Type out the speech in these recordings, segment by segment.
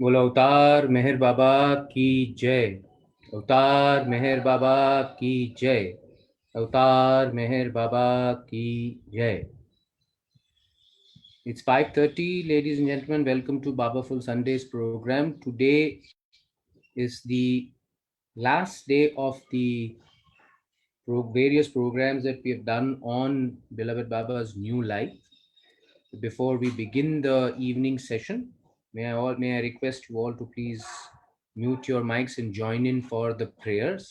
बोलो अवतार मेहर बाबा की जय। अवतार मेहर बाबा की जय। अवतार मेहर बाबा की जय। It's 5:30, ladies and gentlemen. Welcome to Babaful Sunday's program. Today is the last day of the various programs that we have done on beloved Baba's new life. Before we begin the evening session, may I request you all to please mute your mics and join in for the prayers.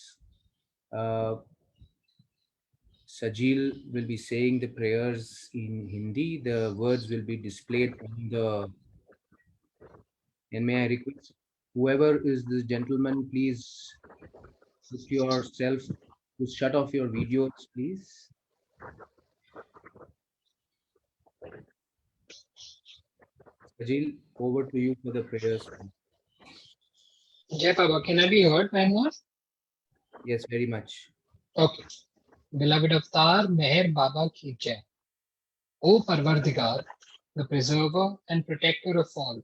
Uh, Sajil will be saying the prayers in Hindi. The words will be displayed on the. And may I request whoever is this gentleman, please put yourself to shut off your videos, please. Sajil, over to you for the prayers. Jai Baba, can I be heard, Mehmood? Yes, very much. Okay. Beloved Avatar, Meher Baba ki Jai. O Parvardigar, the preserver and protector of all,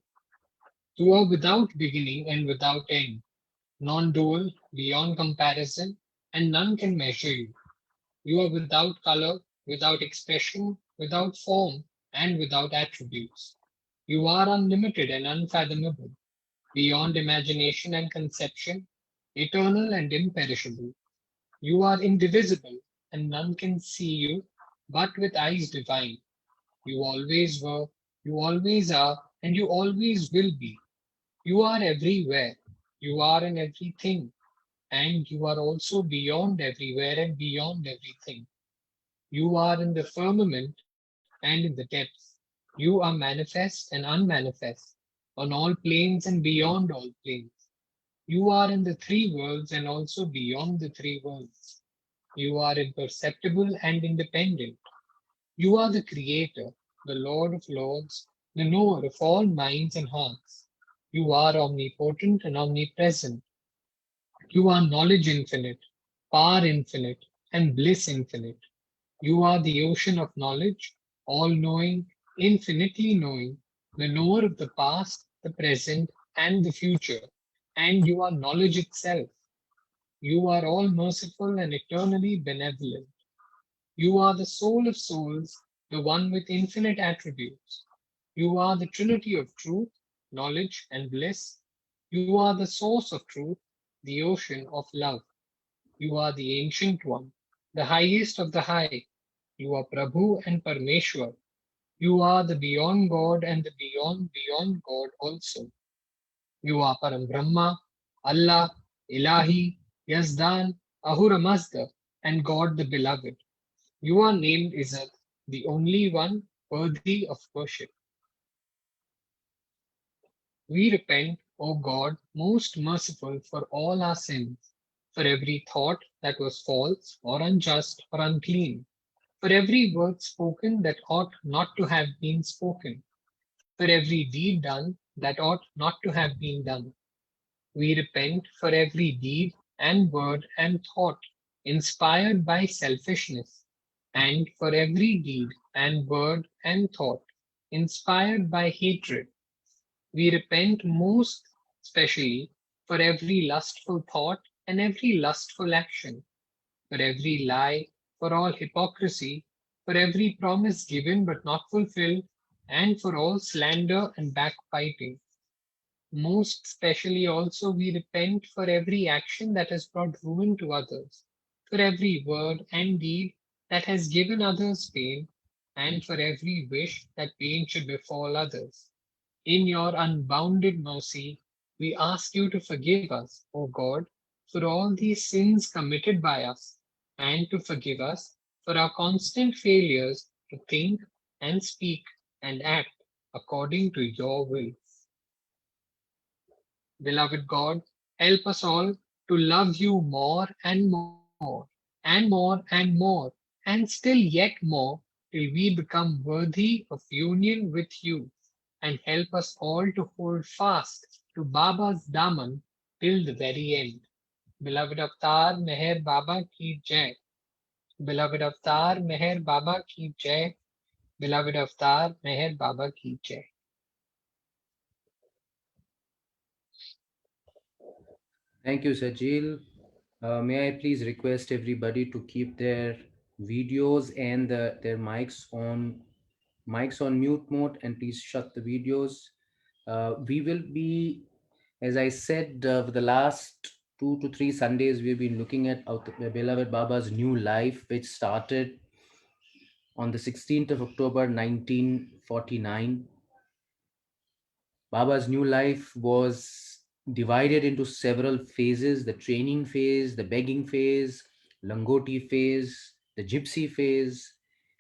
you are without beginning and without end, non-dual, beyond comparison, and none can measure you. You are without color, without expression, without form, and without attributes. You are unlimited and unfathomable, beyond imagination and conception, eternal and imperishable. You are indivisible, and none can see you but with eyes divine. You always were, you always are, and you always will be. You are everywhere. You are in everything, and you are also beyond everywhere and beyond everything. You are in the firmament and in the depths. You are manifest and unmanifest, on all planes and beyond all planes. You are in the three worlds and also beyond the three worlds. You are imperceptible and independent. You are the Creator, the Lord of Lords, the knower of all minds and hearts. You are omnipotent and omnipresent. You are knowledge infinite, power infinite, and bliss infinite. You are the ocean of knowledge, all knowing, infinitely knowing, the knower of the past, the present, and the future. And you are knowledge itself. You are all merciful and eternally benevolent. You are the soul of souls, the one with infinite attributes. You are the trinity of truth, knowledge, and bliss. You are the source of truth, the ocean of love. You are the ancient one, the highest of the high. You are Prabhu and Parmeshwar. You are the beyond God and the beyond God also. You are Param Brahma, Allah, Ilahi, Yazdan, Ahura Mazda, and God the Beloved. You are named Izzat, the only one worthy of worship. We repent, O God, most merciful, for all our sins, for every thought that was false or unjust or unclean, for every word spoken that ought not to have been spoken, for every deed done that ought not to have been done. We repent for every deed and word and thought inspired by selfishness, and for every deed and word and thought inspired by hatred. We repent most especially for every lustful thought and every lustful action, for every lie, for all hypocrisy, for every promise given but not fulfilled, and for all slander and backbiting. Most especially also we repent for every action that has brought ruin to others, for every word and deed that has given others pain, and for every wish that pain should befall others. In your unbounded mercy, we ask you to forgive us, O God, for all these sins committed by us, and to forgive us for our constant failures to think and speak and act according to your will. Beloved God, help us all to love you more and more, and more and more, and still yet more, till we become worthy of union with you, and help us all to hold fast to Baba's Daman till the very end. Beloved Avatar, Meher Baba ki Jai. Beloved Avatar, Meher Baba ki Jai. Beloved Avatar, Meher Baba ki Jai. Thank you, Sajil. May I please request everybody to keep their videos and their mics on mute mode, and please shut the videos. We will be, as I said, for the last 2 to 3 Sundays, we've been looking at our beloved Baba's new life, which started on the 16th of October 1949. Baba's new life was divided into several phases: the training phase, the begging phase, Langoti phase, the gypsy phase,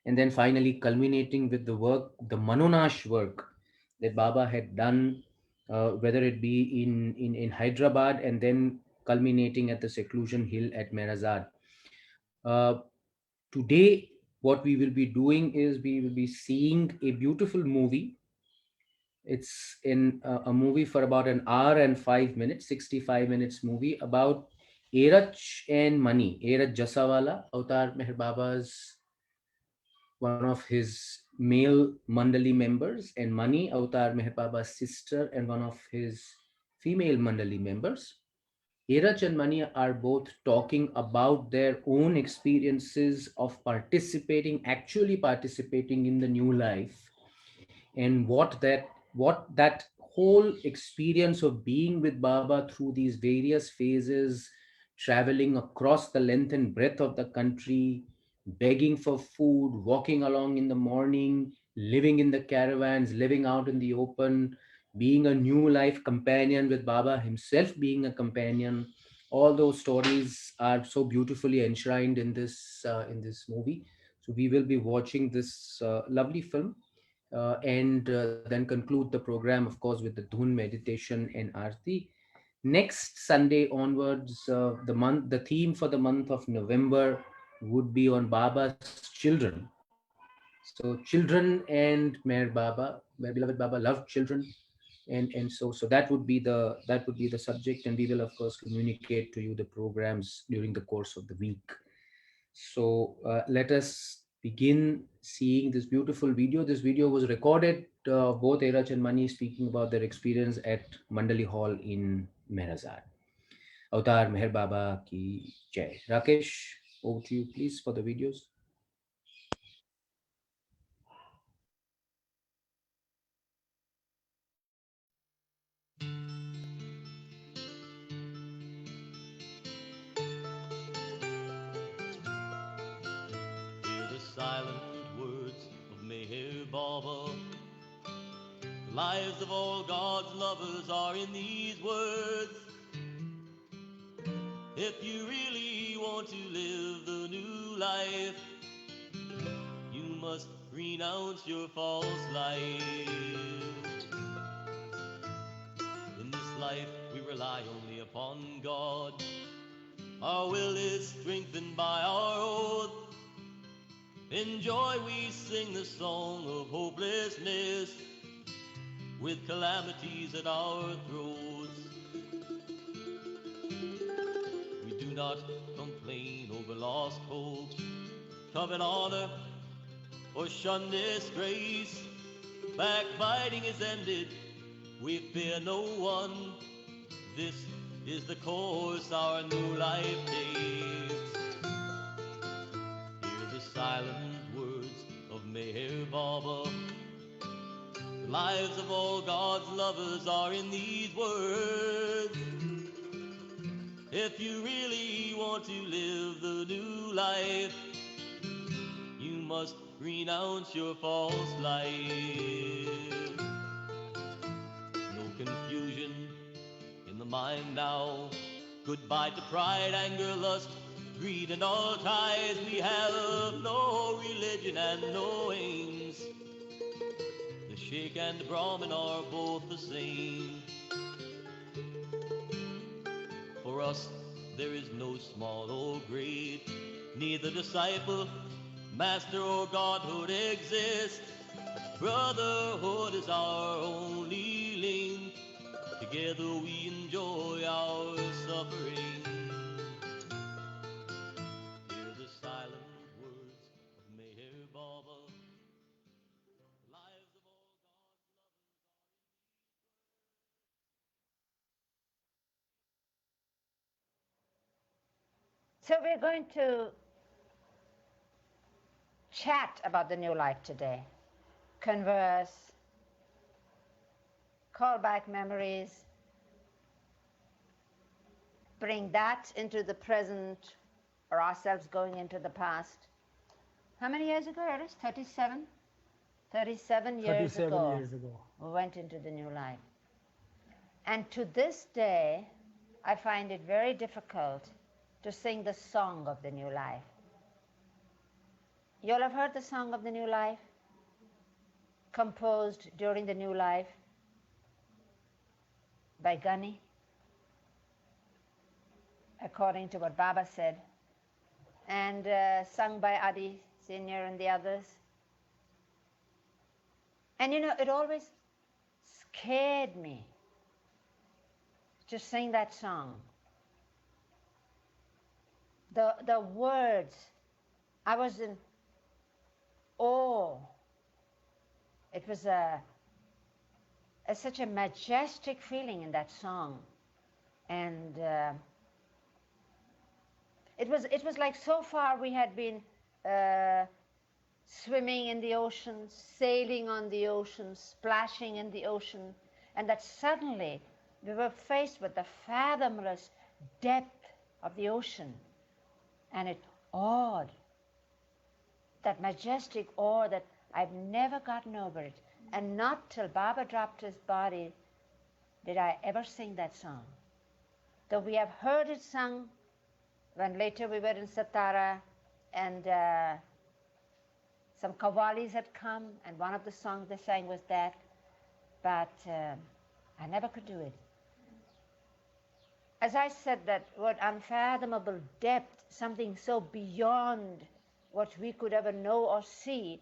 and then finally culminating with the work, the Manonash work that Baba had done, whether it be in Hyderabad and then culminating at the seclusion hill at Merazad. Uh, Today, what we will be doing is we will be seeing a beautiful movie. It's in a movie for about an hour and 5 minutes, 65 minutes movie about Erach and Mani. Erach Jasawala, Avatar Meher Baba's one of his male Mandali members, and Mani, Avatar Meher Baba's sister, and one of his female Mandali members. Erach and Mani are both talking about their own experiences of actually participating in the new life, and what that whole experience of being with Baba through these various phases, traveling across the length and breadth of the country, begging for food, walking along in the morning, living in the caravans, living out in the open, being a new life companion with Baba himself being a companion. All those stories are so beautifully enshrined in this movie. So we will be watching this lovely film, and then conclude the program, of course, with the dhun meditation and arti. Next Sunday onwards, the theme for the month of November would be on Baba's children. So children and Mer Baba, Mer beloved Baba loved children, and so that would be the subject, and we will of course communicate to you the programs during the course of the week. So let us begin seeing this beautiful video. This video was recorded, both Eraj and Mani speaking about their experience at Mandali Hall in Merazad. Avatar Meher Baba ki jai. Rakesh, over to you, please, for the videos. Hear the silent words of Meher Baba. The lives of all God's lovers are in these words. If you really want to live the new life, you must renounce your false life. In this life, we rely only upon God. Our will is strengthened by our oath. In joy, we sing the song of hopelessness, with calamities at our throats. We do not complain over lost hopes, covet honor, or shun disgrace. Backbiting is ended, we fear no one. This is the course our new life takes. Hear the silent words of Meher Baba. The lives of all God's lovers are in these words. If you really want to live the new life, you must renounce your false life. No confusion in the mind now. Goodbye to pride, anger, lust, greed, and all ties. We have no religion and no aims. The Sheikh and the Brahmin are both the same. For us, there is no small or great, neither disciple, master, or godhood exists. Brotherhood is our only link. Together we enjoy our suffering. Hear the silent words of Meher Baba. Lives of all God's lovers. So we're going to chat about the new life today, converse, call back memories, bring that into the present or ourselves going into the past. How many years ago, Eris? 37? 37 years 37 ago, years ago. we went into the new life. And to this day, I find it very difficult to sing the song of the new life. You all have heard the song of the new life, composed during the new life by Gunny, according to what Baba said, and sung by Adi Senior and the others. And you know, it always scared me to sing that song. The words, I was in awe. It was such a majestic feeling in that song. And it was like so far we had been swimming in the ocean, sailing on the ocean, splashing in the ocean, and that suddenly we were faced with the fathomless depth of the ocean. And it awed, that majestic awe that I've never gotten over it. And not till Baba dropped his body did I ever sing that song. Though we have heard it sung when later we were in Satara and some qawwalis had come, and one of the songs they sang was that, but I never could do it. As I said, that word unfathomable depth, something so beyond what we could ever know or see,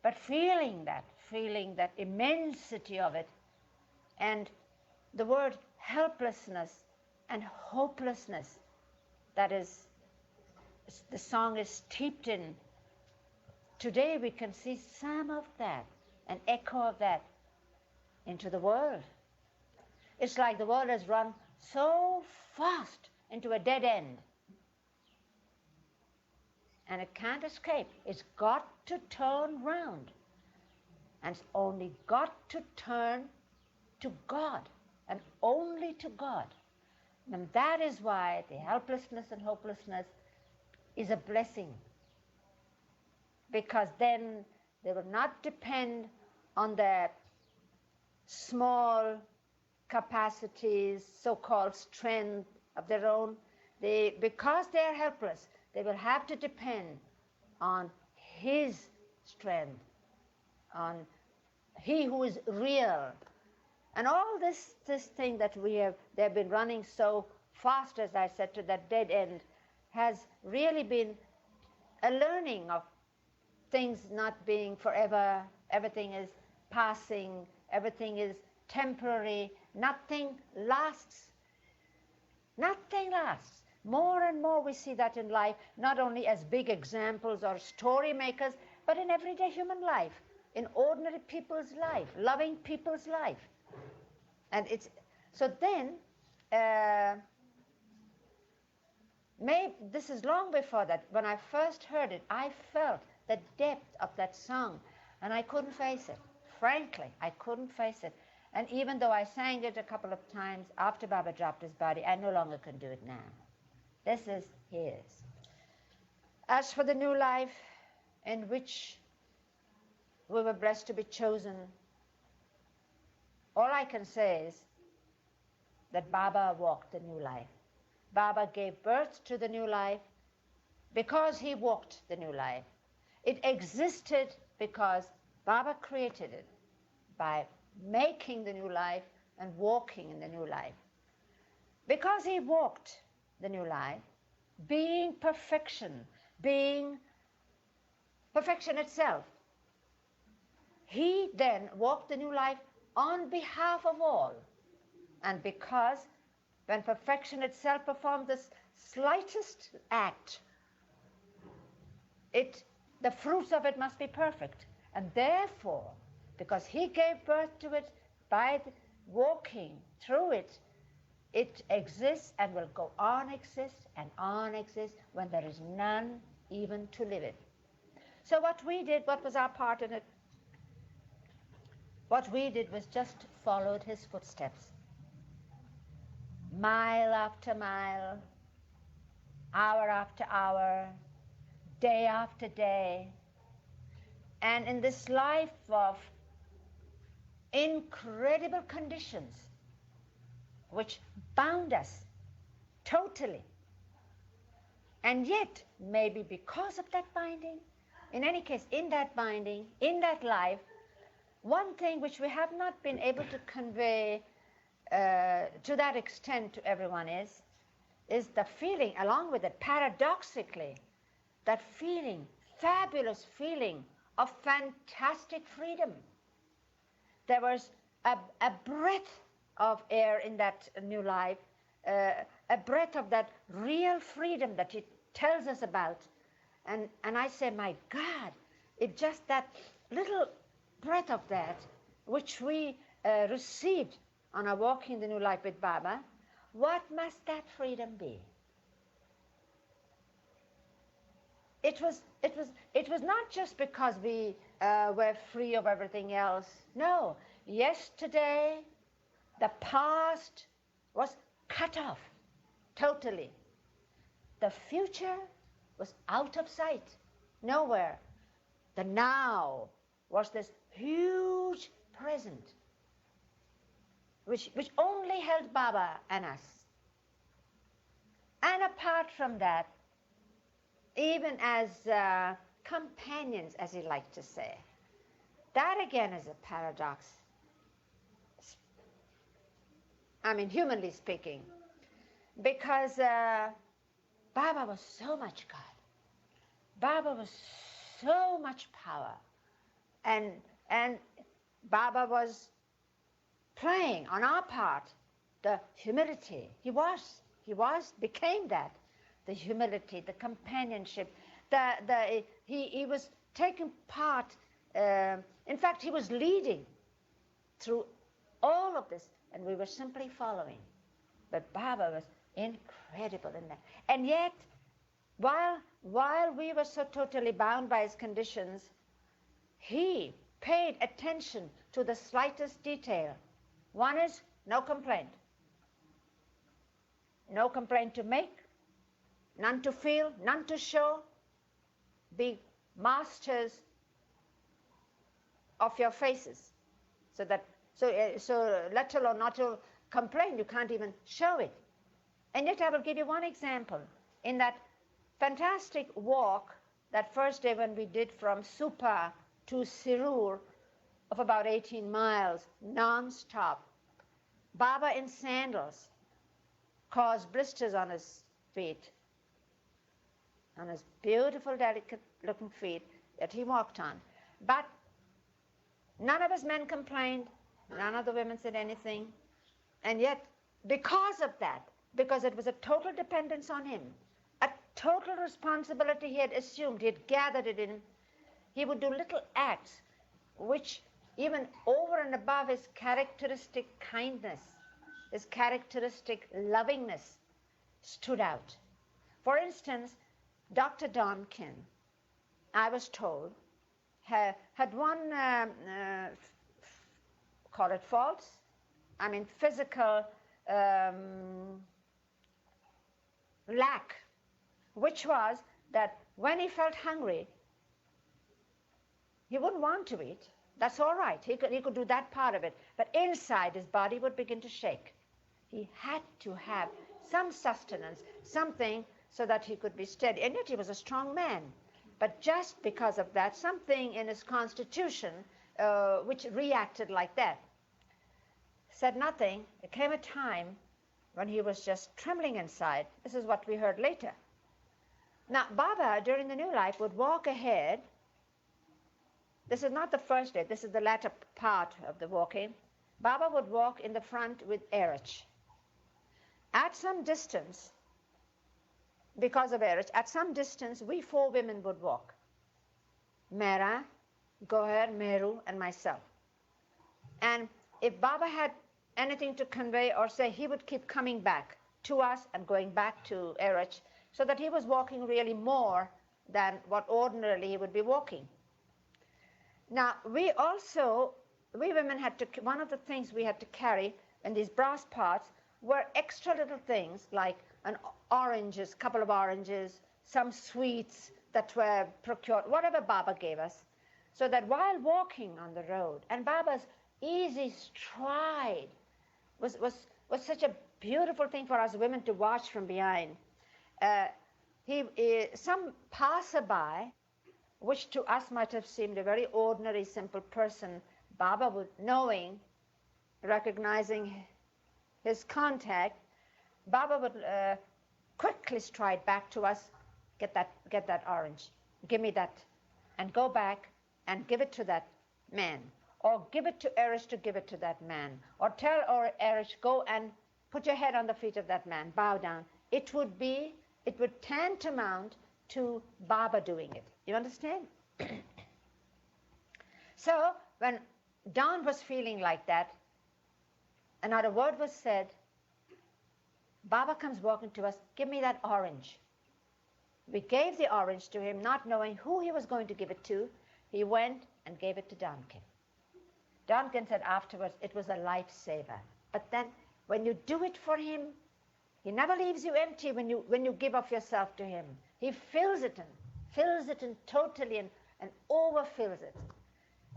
but feeling that immensity of it, and the word helplessness and hopelessness that is, the song is steeped in. Today we can see some of that, an echo of that into the world. It's like the world has run so fast into a dead end. And it can't escape. It's got to turn round. And it's only got to turn to God, and only to God. And that is why the helplessness and hopelessness is a blessing. Because then they will not depend on their small capacities, so-called strength of their own. Because they are helpless, they will have to depend on His strength, on He who is real. And all this thing that they've been running so fast, as I said, to that dead end, has really been a learning of things not being forever. Everything is passing, everything is temporary, nothing lasts. Nothing lasts. More and more we see that in life, not only as big examples or story makers, but in everyday human life, in ordinary people's life, loving people's life. And it's so then, this is long before that. When I first heard it, I felt the depth of that song, and I couldn't face it. Frankly, I couldn't face it. And even though I sang it a couple of times after Baba dropped his body, I no longer can do it now. This is his. As for the new life in which we were blessed to be chosen, all I can say is that Baba walked the new life. Baba gave birth to the new life because he walked the new life. It existed because Baba created it by making the new life and walking in the new life. Because he walked the new life, being perfection itself, he then walked the new life on behalf of all. And because when perfection itself performed this slightest act, the fruits of it must be perfect. And therefore, because he gave birth to it by walking through it, It exists and will go on exist when there is none even to live it. So what we did, what was our part in it? What we did was just followed his footsteps, mile after mile, hour after hour, day after day. And in this life of incredible conditions which bound us totally, and yet maybe because of that binding, in any case, in that binding, in that life, one thing which we have not been able to convey to that extent to everyone is the feeling, along with it, paradoxically, that feeling, fabulous feeling of fantastic freedom. There was a breath of air in that new life, a breath of that real freedom that it tells us about. And I say, my God, if just that little breath of that, which we received on our walk in the new life with Baba, what must that freedom be? It was not just because we were free of everything else. No, yesterday, the past was cut off totally. The future was out of sight, nowhere. The now was this huge present, which only held Baba and us. And apart from that, even as companions, as he liked to say, that again is a paradox. I mean, humanly speaking, because Baba was so much God. Baba was so much power. And Baba was playing on our part the humility. He became that. The humility, the companionship, he was taking part, in fact, he was leading through all of this, and we were simply following. But Baba was incredible in that. And yet, while we were so totally bound by his conditions, he paid attention to the slightest detail. One is no complaint. No complaint to make, none to feel, none to show. Be masters of your faces. So let alone not to complain, you can't even show it. And yet I will give you one example. In that fantastic walk, that first day when we did from Supa to Sirur of about 18 miles, non-stop, Baba in sandals caused blisters on his feet, on his beautiful, delicate-looking feet that he walked on. But none of his men complained, none of the women said anything. And yet, because of that, because it was a total dependence on him, a total responsibility he had assumed, he had gathered it in, he would do little acts which, even over and above his characteristic kindness, his characteristic lovingness, stood out. For instance, Dr. Donkin, I was told, had one, call it faults, I mean physical lack, which was that when he felt hungry, he wouldn't want to eat. That's all right. He could do that part of it. But inside, his body would begin to shake. He had to have some sustenance, something so that he could be steady. And yet he was a strong man. But just because of that, something in his constitution which reacted like that. Said nothing. There came a time when he was just trembling inside. This is what we heard later. Now, Baba, during the new life, would walk ahead. This is not the first day. This is the latter part of the walking. Baba would walk in the front with Erich. At some distance, because of Erich, at some distance, we four women would walk. Mera, Goher, Meru, and myself. And if Baba had anything to convey or say, he would keep coming back to us and going back to Erich, so that he was walking really more than what ordinarily he would be walking. Now, we women had to, one of the things we had to carry in these brass pots were extra little things like oranges, couple of oranges, some sweets that were procured, whatever Baba gave us, so that while walking on the road, and Baba's easy stride was such a beautiful thing for us women to watch from behind. Some passerby, which to us might have seemed a very ordinary, simple person, Baba would, knowing, recognizing his contact, Baba would quickly stride back to us, get that orange, give me that, and go back and give it to that man, or give it to Erich to give it to that man, or tell Erich, go and put your head on the feet of that man, bow down. It would tantamount to Baba doing it. You understand? So when Don was feeling like that, and not a word was said, Baba comes walking to us, give me that orange. We gave the orange to him, not knowing who he was going to give it to. He went and gave it to Donkin. Donkin said afterwards it was a lifesaver. But then when you do it for him, he never leaves you empty when you give of yourself to him. He fills it in totally and overfills it.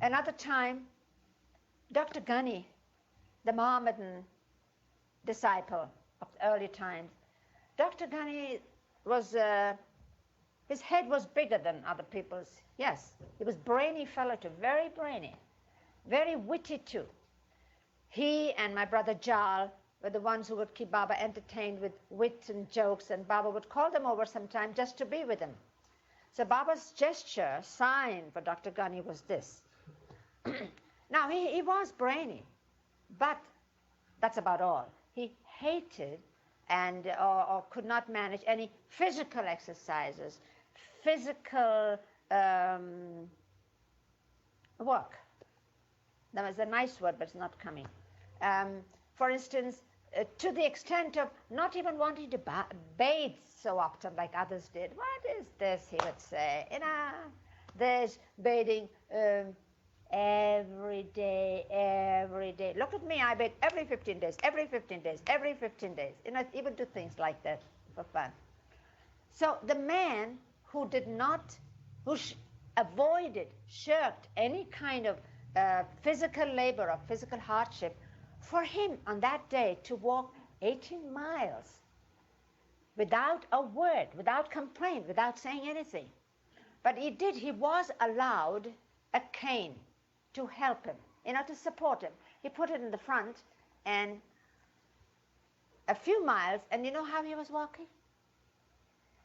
Another time, Dr. Ghani, the Mohammedan disciple of the early times, Dr. Ghani was, his head was bigger than other people's. Yes, he was brainy fellow too, very brainy, very witty too. He and my brother Jal were the ones who would keep Baba entertained with wit and jokes, and Baba would call them over sometime just to be with him. So Baba's gesture, sign for Dr. Ghani was this. Now, he was brainy, but that's about all. He hated and or could not manage any physical exercises, physical work. That was a nice word, but it's not coming. For instance, to the extent of not even wanting to bathe so often like others did. What is this, he would say? There's bathing every day. Look at me, I bathe every 15 days. He would do things like that for fun. So the man who did not, avoided, shirked any kind of physical labor or physical hardship, for him on that day to walk 18 miles without a word, without complaint, without saying anything. But he was allowed a cane to help him, to support him. He put it in the front, and a few miles, and you know how he was walking?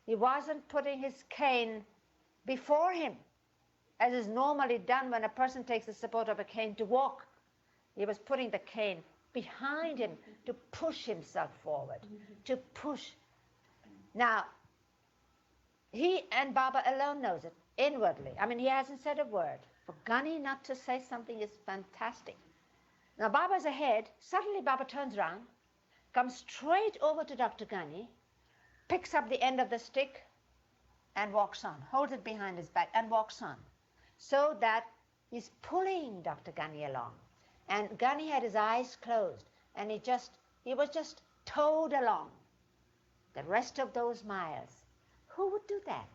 He wasn't putting his cane before him, as is normally done when a person takes the support of a cane to walk. He was putting the cane behind him to push himself forward, to push. Now, he and Baba alone knows it inwardly. I mean, he hasn't said a word. For Ghani not to say something is fantastic. Now, Baba's ahead. Suddenly, Baba turns around, comes straight over to Dr. Ghani, picks up the end of the stick, and walks on, holds it behind his back, and walks on, so that he's pulling Dr. Ghani along. And Ghani had his eyes closed, and he was just towed along the rest of those miles. Who would do that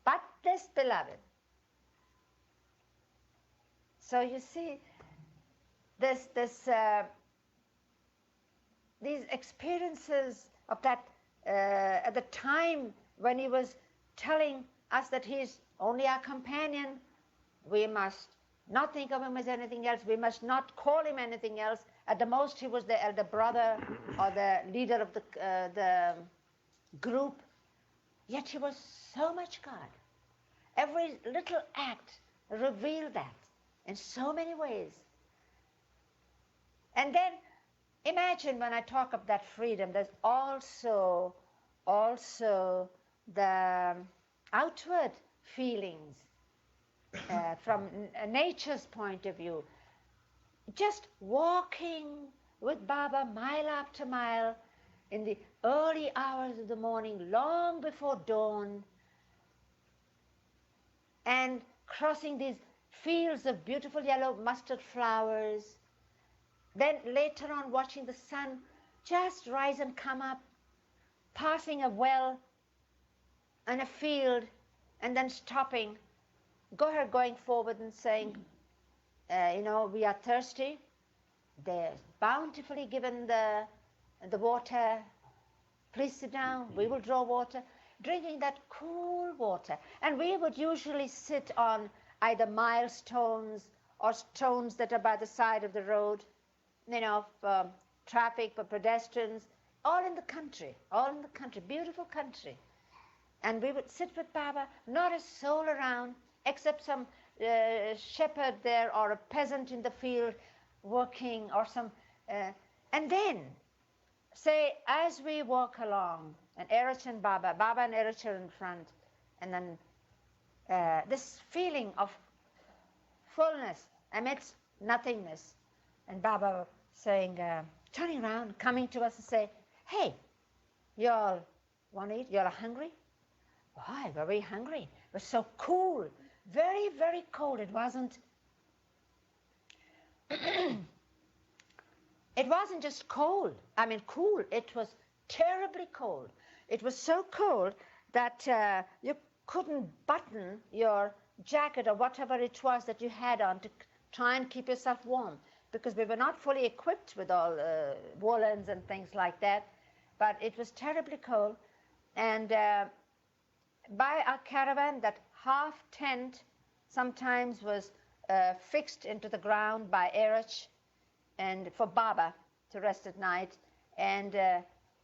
but this beloved? So you see, these experiences of that at the time when he was telling us that he's only our companion, we must not think of him as anything else. We must not call him anything else. At the most, he was the elder brother or the leader of the group. Yet he was so much God. Every little act revealed that in so many ways. And then imagine when I talk of that freedom, there's also the outward feelings from nature's point of view. Just walking with Baba mile after mile in the early hours of the morning, long before dawn, and crossing these fields of beautiful yellow mustard flowers. Then later on, watching the sun just rise and come up, passing a well and a field, and then stopping, going forward and saying, we are thirsty. They're bountifully given the water. Please sit down. We will draw water. Drinking that cool water. And we would usually sit on either milestones or stones that are by the side of the road, for traffic, for pedestrians, all in the country, beautiful country. And we would sit with Baba, not a soul around, except some shepherd there or a peasant in the field working or some. And then, say, as we walk along, and Erich and Baba and Erich are in front, and then this feeling of fullness amidst nothingness, and Baba saying, turning around, coming to us and say, hey, you all want to eat? You all are hungry? Why, were we hungry? It was so cool, very, very cold. It wasn't it wasn't just cold. I mean, cool. It was terribly cold. It was so cold that you couldn't button your jacket or whatever it was that you had on to try and keep yourself warm, because we were not fully equipped with all woolens and things like that. But it was terribly cold. And by our caravan, that half tent sometimes was fixed into the ground by Erich and for Baba to rest at night. And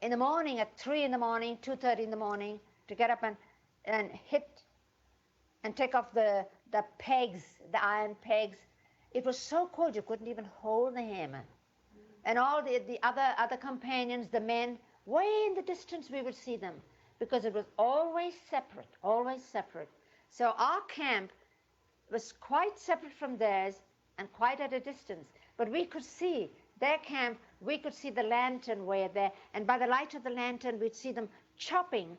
in the morning, at 3 in the morning, 2:30 in the morning, to get up and hit and take off the pegs, the iron pegs. It was so cold you couldn't even hold the hammer. And all the other companions, the men, way in the distance we would see them, because it was always separate, always separate. So our camp was quite separate from theirs and quite at a distance. But we could see their camp, we could see the lantern way there, and by the light of the lantern we'd see them chopping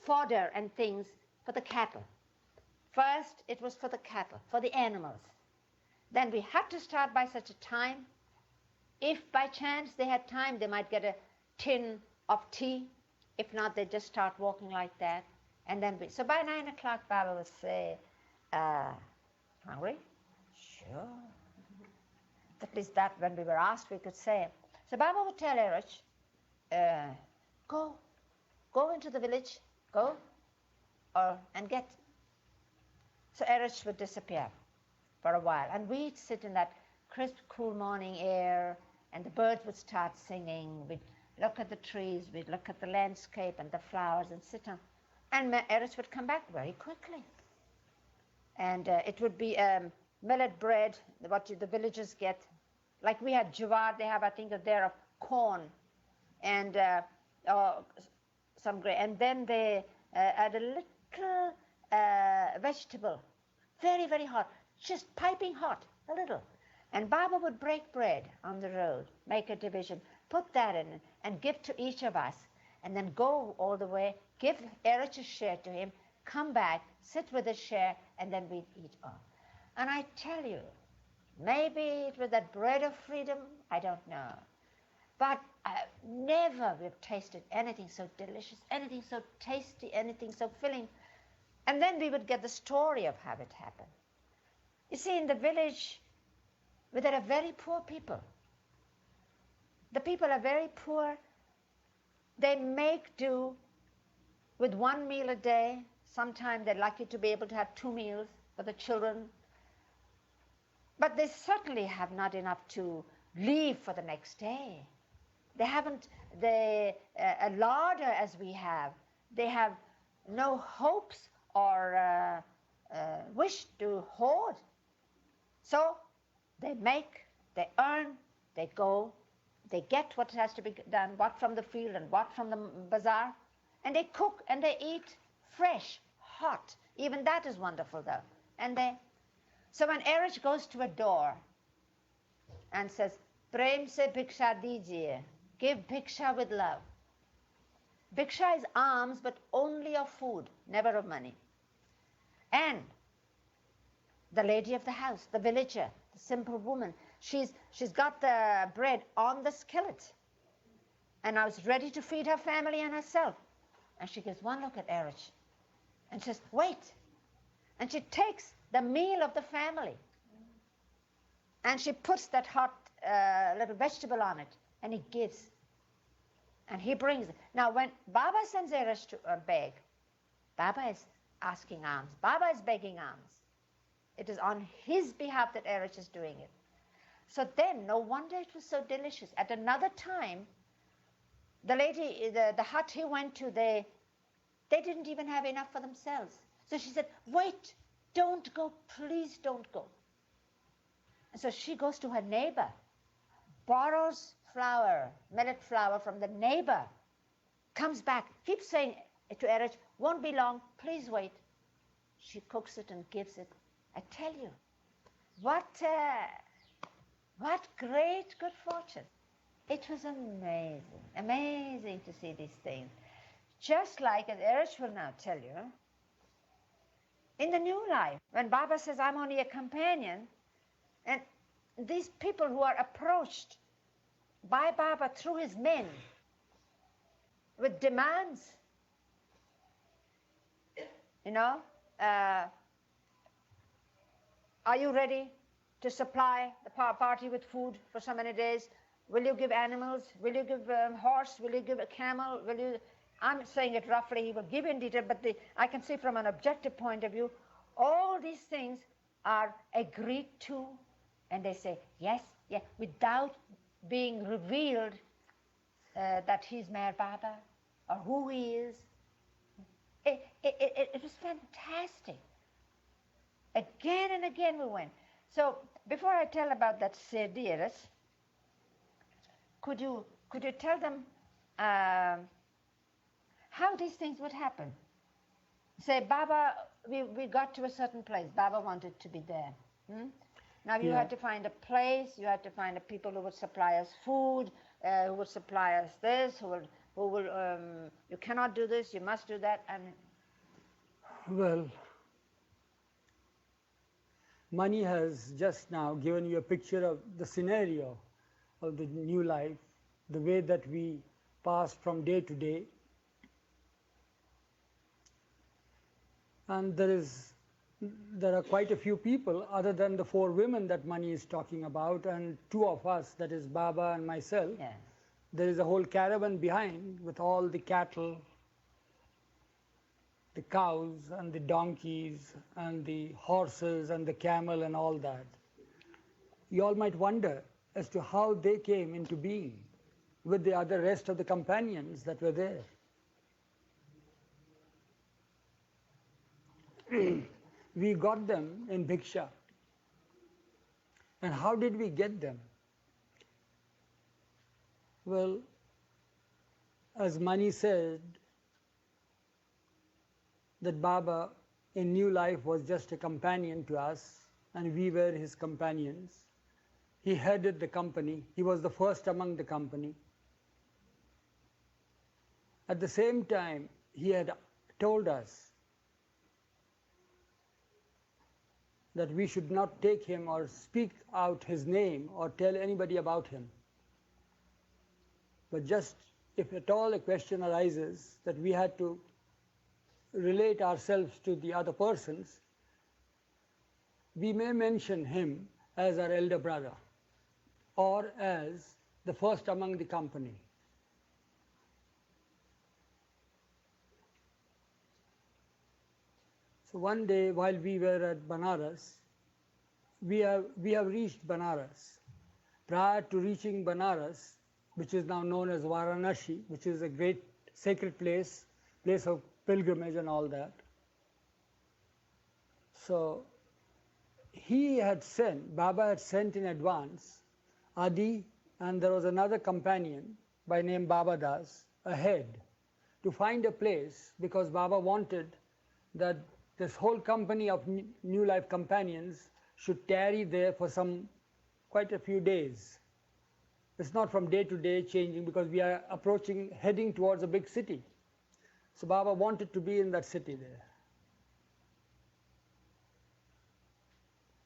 fodder and things for the cattle. First, it was for the cattle, for the animals. Then we had to start by such a time. If by chance they had time, they might get a tin of tea. If not, they'd just start walking like that. And then so by 9 o'clock, Baba would say, hungry? Sure. At least that when we were asked, we could say. So Baba would tell Erich, go into the village, go, and get. So Erich would disappear for a while, and we'd sit in that crisp, cool morning air, and the birds would start singing. We'd look at the trees, we'd look at the landscape and the flowers and sit on. And Erich would come back very quickly. And it would be millet bread, what the villagers get. Like we had jawar, they have, I think, there of corn and some grain. And then they add a little vegetable, very, very hot, just piping hot, a little. And Baba would break bread on the road, make a division, put that in and give to each of us, and then go all the way, give Erich a share to him, come back, sit with a share, and then we'd eat all. And I tell you, maybe it was that bread of freedom, I don't know. But never we've tasted anything so delicious, anything so tasty, anything so filling. And then we would get the story of how it happened. You see, in the village, there are very poor people. The people are very poor. They make do with one meal a day. Sometimes they're lucky to be able to have 2 meals for the children. But they certainly have not enough to leave for the next day. They haven't a larder as we have. They have no hopes or wish to hoard. So they make, they earn, they go, they get what has to be done, what from the field and what from the bazaar, and they cook and they eat fresh, hot. Even that is wonderful though. So when Erich goes to a door and says, Prem se bhiksha dijiye. Give bhiksha with love. Bhiksha is alms, but only of food, never of money. And the lady of the house, the villager, the simple woman, she's got the bread on the skillet. And I was ready to feed her family and herself. And she gives one look at Erich and says, wait. And she takes the meal of the family and she puts that hot little vegetable on it and he gives. And he brings it. Now, when Baba sends Erich to beg, Baba is asking alms. Baba is begging alms. It is on his behalf that Erich is doing it. So then, no wonder it was so delicious. At another time, the lady, the hut he went to, they didn't even have enough for themselves. So she said, wait, don't go, please don't go. And so she goes to her neighbor, borrows flour, millet flour from the neighbor, comes back, keeps saying to Erich, won't be long, please wait. She cooks it and gives it. I tell you, what great good fortune. It was amazing, amazing to see these things. Just like, as Erich will now tell you, in the new life, when Baba says, I'm only a companion, and these people who are approached by Baba through his men with demands, are you ready to supply the party with food for so many days? Will you give animals? Will you give a horse? Will you give a camel? Will you? I'm saying it roughly. He will give in detail, but I can see from an objective point of view, all these things are agreed to, and they say yes, yes, without being revealed that he's Meher Baba or who he is. It was fantastic. Again and again we went. So before I tell about that Sediris, could you tell them how these things would happen? Say, Baba, we got to a certain place. Baba wanted to be there. Now you had to find a place. You had to find the people who would supply us food, who would supply us this, who will. You cannot do this. You must do that. And well, Mani has just now given you a picture of the scenario of the new life, the way that we pass from day to day. And there are quite a few people other than the 4 women that Mani is talking about and 2 of us, that is Baba and myself. yes. There is a whole caravan behind with all the cattle, the cows and the donkeys and the horses and the camel and all that. You all might wonder as to how they came into being with the other rest of the companions that were there. We got them in Bhiksha. And how did we get them? Well, as Mani said, that Baba in new life was just a companion to us and we were his companions. He headed the company. He was the first among the company. At the same time, he had told us that we should not take him or speak out his name or tell anybody about him. But just if at all a question arises that we had to relate ourselves to the other persons, we may mention him as our elder brother or as the first among the company. So one day while we were at Banaras, we have reached Banaras. Prior to reaching Banaras, which is now known as Varanasi, which is a great sacred place of pilgrimage and all that. So Baba had sent in advance Adi, and there was another companion by name Baba Das ahead to find a place, because Baba wanted that this whole company of New Life companions should tarry there for quite a few days. It's not from day to day changing because we are heading towards a big city. So Baba wanted to be in that city there.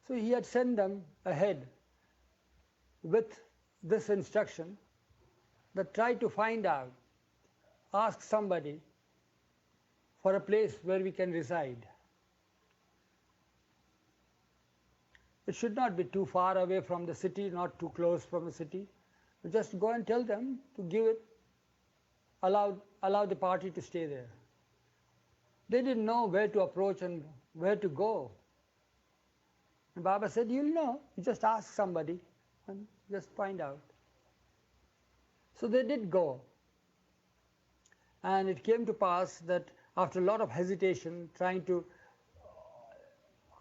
So he had sent them ahead with this instruction that try to find out, ask somebody for a place where we can reside. It should not be too far away from the city, not too close from the city. Just go and tell them to give it, allow the party to stay there. They didn't know where to approach and where to go. And Baba said, you'll know, you just ask somebody and just find out. So they did go. And it came to pass that after a lot of hesitation,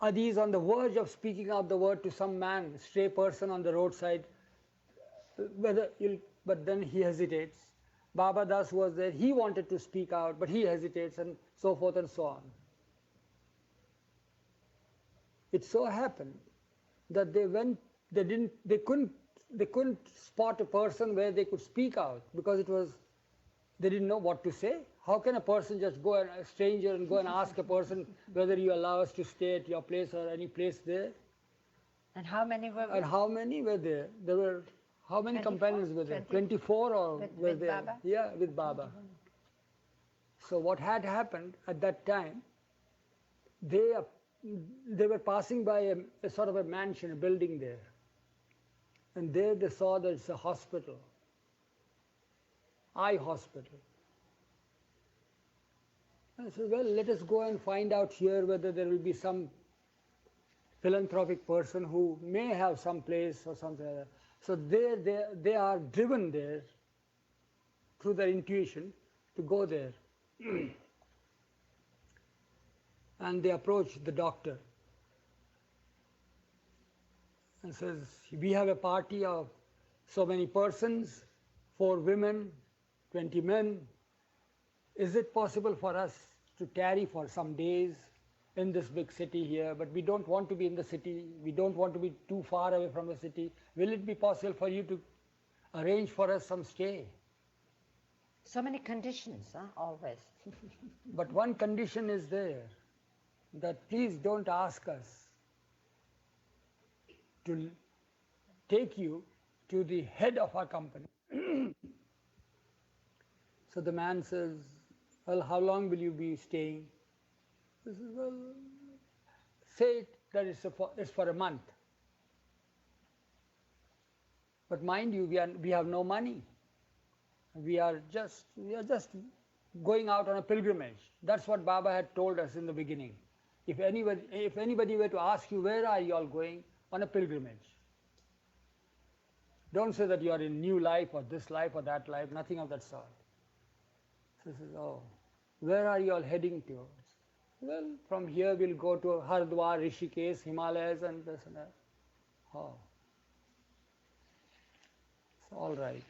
are these on the verge of speaking out the word to some man, stray person on the roadside, but then he hesitates. Baba Das was there, he wanted to speak out, but he hesitates, and so forth and so on. It so happened that they couldn't spot a person where they could speak out because they didn't know what to say. How can a person just go, a stranger, and go and ask a person whether you allow us to stay at your place or any place there? And how many were And how many were there? There were, how many 24? companions were there? 20? 24 or were with there? Baba? Yeah, with Baba. So what had happened at that time, they were passing by a sort of a mansion, a building there. And there they saw that it's a hospital, eye hospital. I said, well, let us go and find out here whether there will be some philanthropic person who may have some place or something like that. So they are driven there through their intuition to go there. And they approach the doctor and says, we have a party of so many persons, 4 women, 20 men. Is it possible for us to tarry for some days in this big city here, but we don't want to be in the city, we don't want to be too far away from the city. Will it be possible for you to arrange for us some stay? So many conditions, always. But one condition is there, that please don't ask us to take you to the head of our company. So the man says, well, how long will you be staying? He says, well, say that it's for a month. But mind you, we have no money. We are just going out on a pilgrimage. That's what Baba had told us in the beginning. If anybody were to ask you, where are you all going? On a pilgrimage. Don't say that you are in new life or this life or that life, nothing of that sort. So he says, oh, where are you all heading to? Well, from here we'll go to Haridwar, Rishikesh, Himalayas and this and that. Oh. So, all right.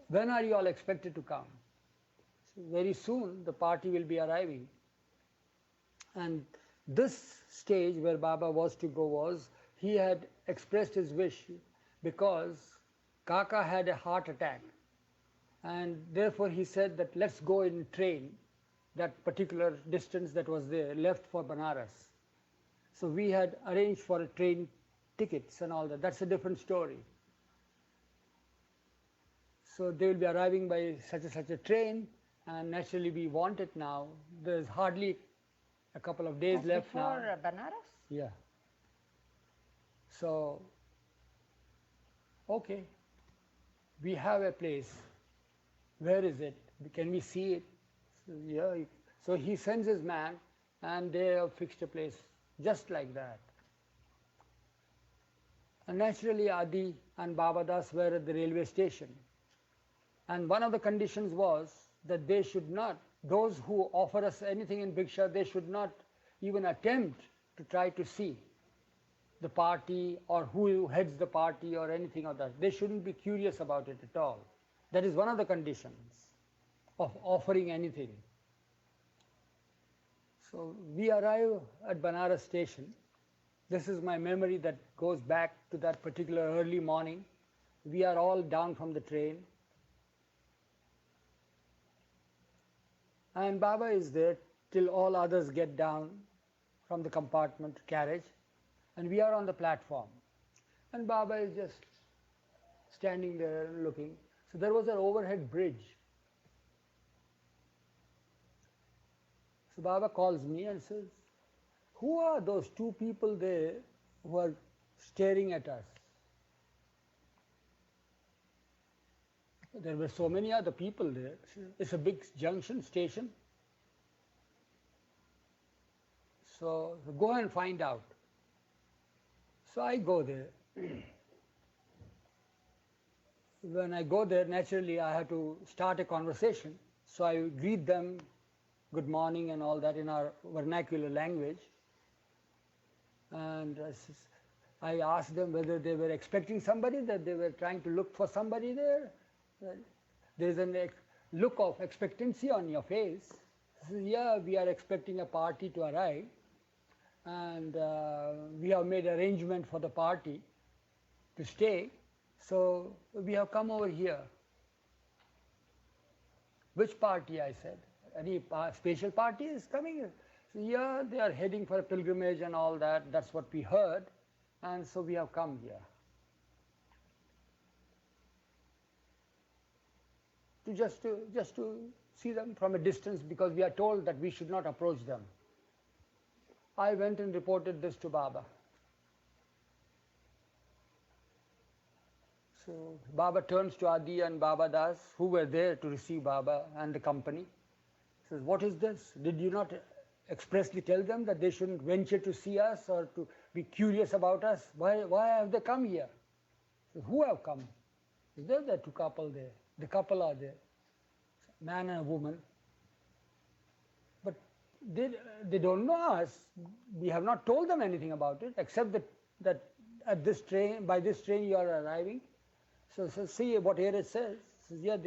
When are you all expected to come? So very soon the party will be arriving. And this stage where Baba was to go was, he had expressed his wish because Kaka had a heart attack. And therefore he said that let's go in train, that particular distance that was there, left for Banaras. So we had arranged for a train tickets and all that. That's a different story. So they will be arriving by such a train, and naturally we want it now. There's hardly a couple of days left now. Before Banaras? Yeah. So, okay, we have a place. Where is it? Can we see it? So, yeah. So he sends his man, and they have fixed a place just like that. And naturally Adi and Baba Das were at the railway station. And one of the conditions was that they should not, those who offer us anything in Bhiksha, they should not even attempt to try to see the party or who heads the party or anything of that. They shouldn't be curious about it at all. That is one of the conditions of offering anything. So we arrive at Banaras station. This is my memory that goes back to that particular early morning. We are all down from the train. And Baba is there till all others get down from the compartment carriage. And we are on the platform. And Baba is just standing there looking. So there was an overhead bridge. So Baba calls me and says, "Who are those two people there who are staring at us?" There were so many other people there. It's a big junction station. So go and find out. So I go there. When I go there, naturally I have to start a conversation. So I greet them, good morning and all that in our vernacular language. And I asked them whether they were expecting somebody, that they were trying to look for somebody there. There's a look of expectancy on your face. So, yeah, we are expecting a party to arrive, and we have made arrangement for the party to stay. So we have come over here. Which party? I said. Any special party is coming? So, yeah, they are heading for a pilgrimage and all that. That's what we heard, and so we have come here. Just to see them from a distance, because we are told that we should not approach them. I went and reported this to Baba. So Baba turns to Adi and Baba Das, who were there to receive Baba and the company. Says, "What is this? Did you not expressly tell them that they shouldn't venture to see us or to be curious about us? Why have they come here?" Says, "Who have come?" Is there the two couple there? The couple are there, man and a woman. But they don't know us. We have not told them anything about it, except that at this train, by this train you are arriving. So see what here it says. Says, yeah,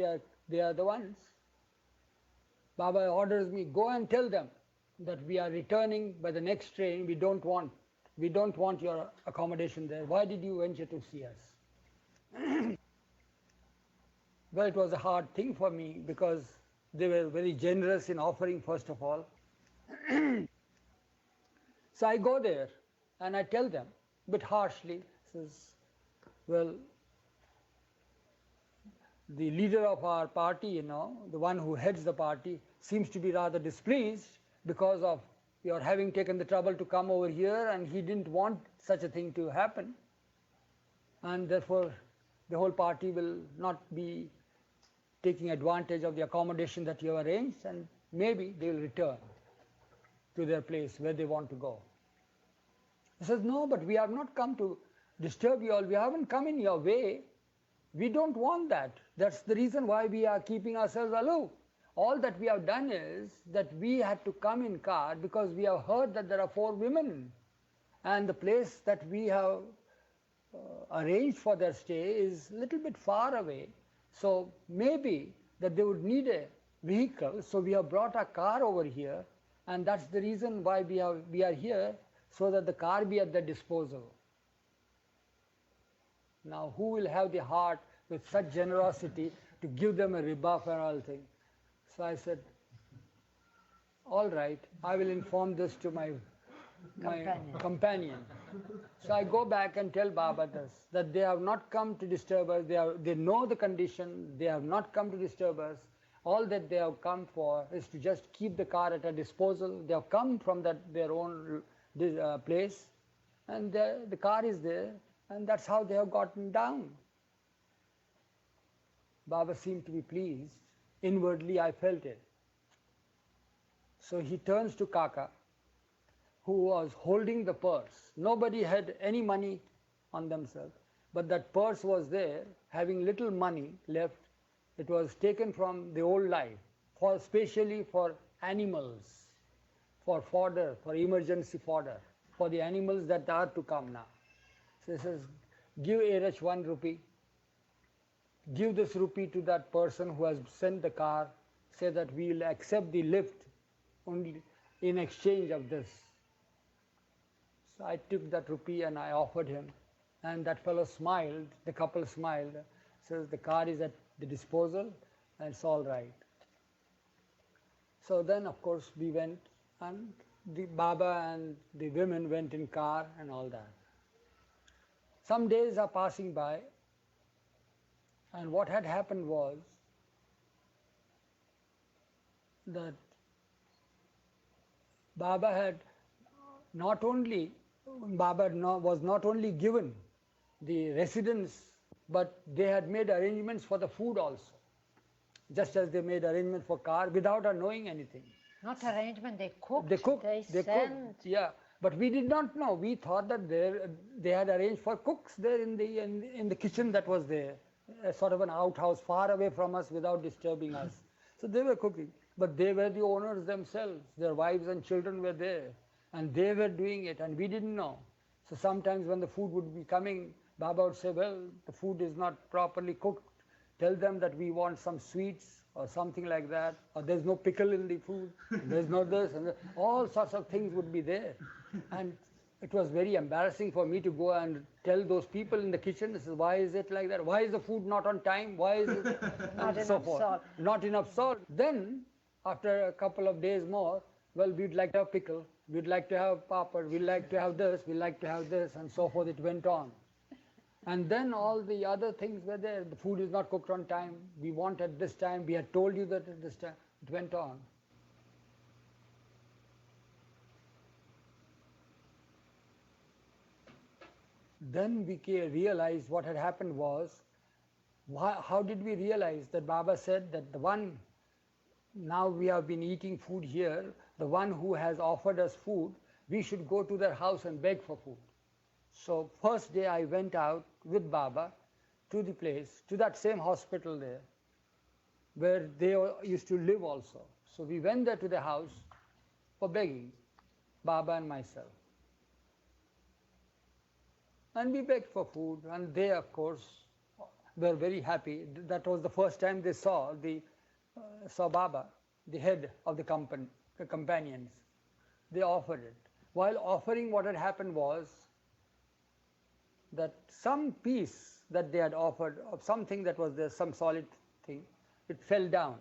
they are the ones. Baba orders me, go and tell them that we are returning by the next train. We don't want your accommodation there. Why did you venture to see us? Well, it was a hard thing for me, because they were very generous in offering, first of all. So I go there and I tell them, a bit harshly, says, well, the leader of our party, the one who heads the party, seems to be rather displeased because of your having taken the trouble to come over here, and he didn't want such a thing to happen. And therefore, the whole party will not be taking advantage of the accommodation that you have arranged, and maybe they will return to their place where they want to go. He says, no, but we have not come to disturb you all. We haven't come in your way. We don't want that. That's the reason why we are keeping ourselves aloof. All that we have done is that we had to come in car because we have heard that there are 4 women, and the place that we have arranged for their stay is a little bit far away. So maybe that they would need a vehicle, so we have brought a car over here, and that's the reason why we are here, so that the car be at their disposal. Now, who will have the heart with such generosity to give them a rebuff and all things? So I said, all right, I will inform this to my companion. So I go back and tell Baba this, that they have not come to disturb us. They know the condition. They have not come to disturb us. All that they have come for is to just keep the car at our disposal. They have come from their own place, and the car is there, and that's how they have gotten down. Baba seemed to be pleased. Inwardly, I felt it. So he turns to Kaka, who was holding the purse. Nobody had any money on themselves, but that purse was there, having little money left. It was taken from the old life, specially for animals, for fodder, for emergency fodder, for the animals that are to come now. So he says, give Erach 1 rupee, give this rupee to that person who has sent the car, say that we will accept the lift only in exchange of this. So I took that rupee and I offered him. And that fellow smiled, the couple smiled, says the car is at the disposal and it's all right. So then, of course, we went, and the Baba and the women went in car and all that. Some days are passing by, and what had happened was that Baba had not only, was not only given the residence, but they had made arrangements for the food also, just as they made arrangements for car without our knowing anything. Not arrangement, they cooked. They cooked. They They sent. cooked. Yeah, but we did not know. We thought that they had arranged for cooks there in the kitchen that was there, a sort of an outhouse far away from us without disturbing us. So they were cooking, but they were the owners themselves. Their wives and children were there, and they were doing it, and we didn't know. So sometimes when the food would be coming, Baba would say, "Well, the food is not properly cooked. Tell them that we want some sweets or something like that, or there's no pickle in the food, there's no this, and that." All sorts of things would be there. And it was very embarrassing for me to go and tell those people in the kitchen, this is, why is it like that? Why is the food not on time? Why is it Not and so enough forth. salt. Not enough salt. Then, after a couple of days more, well, we'd like to have pickle, we'd like to have papad, we'd like to have this, we'd like to have this, and so forth. It went on. And then all the other things were there. The food is not cooked on time. We want at this time. We had told you that at this time. It went on. Then we realized what had happened was, how did we realize that Baba said that the one, now we have been eating food here, the one who has offered us food, we should go to their house and beg for food. So first day I went out with Baba to the place, to that same hospital there, where they used to live also. So we went there to the house for begging, Baba and myself. And we begged for food, and they, of course, were very happy. That was the first time they saw Baba, the head of the companions. They offered it. While offering, what had happened was that some piece that they had offered of something that was there, some solid thing, it fell down.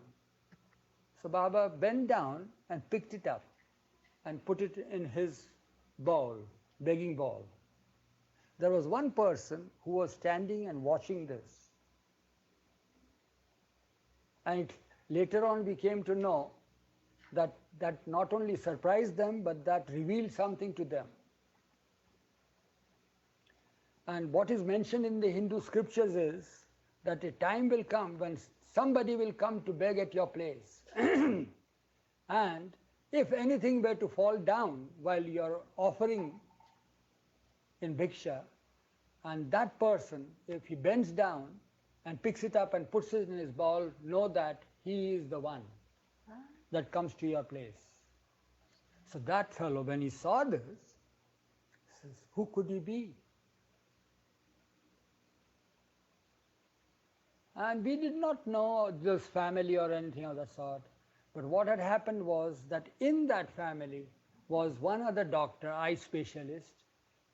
So Baba bent down and picked it up and put it in his bowl, begging bowl. There was one person who was standing and watching this. And later on we came to know that not only surprised them, but that revealed something to them. And what is mentioned in the Hindu scriptures is that a time will come when somebody will come to beg at your place. And if anything were to fall down while you're offering in bhiksha, and that person, if he bends down and picks it up and puts it in his bowl, know that he is the one that comes to your place. So that fellow, when he saw this, says, who could he be? And we did not know this family or anything of that sort. But what had happened was that in that family was one other doctor, eye specialist,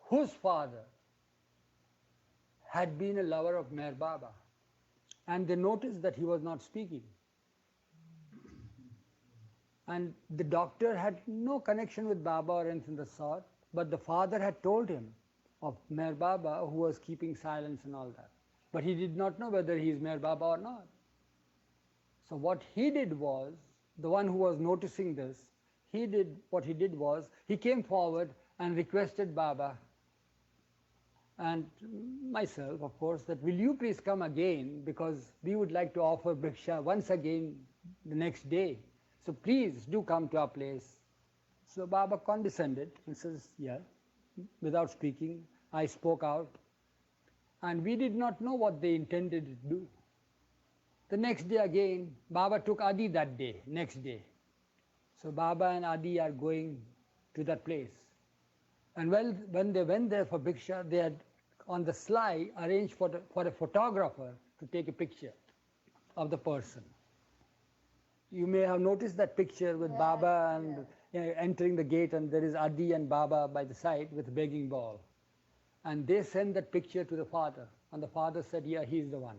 whose father had been a lover of Meher Baba. And they noticed that he was not speaking. And the doctor had no connection with Baba or anything of the sort, but the father had told him of Meher Baba, who was keeping silence and all that. But he did not know whether he is Meher Baba or not. So what he did was, the one who was noticing this, what he did was, he came forward and requested Baba and myself, of course, that will you please come again, because we would like to offer bhiksha once again the next day. So please do come to our place. So Baba condescended and says, yeah. Without speaking, I spoke out. And we did not know what they intended to do. The next day again, Baba took Adi that day, next day. So Baba and Adi are going to that place. And when they went there for bhiksha, they had on the sly arranged for a photographer to take a picture of the person. You may have noticed that picture with Baba and entering the gate, and there is Adi and Baba by the side with a begging bowl. And they sent that picture to the father, and the father said, yeah, he's the one.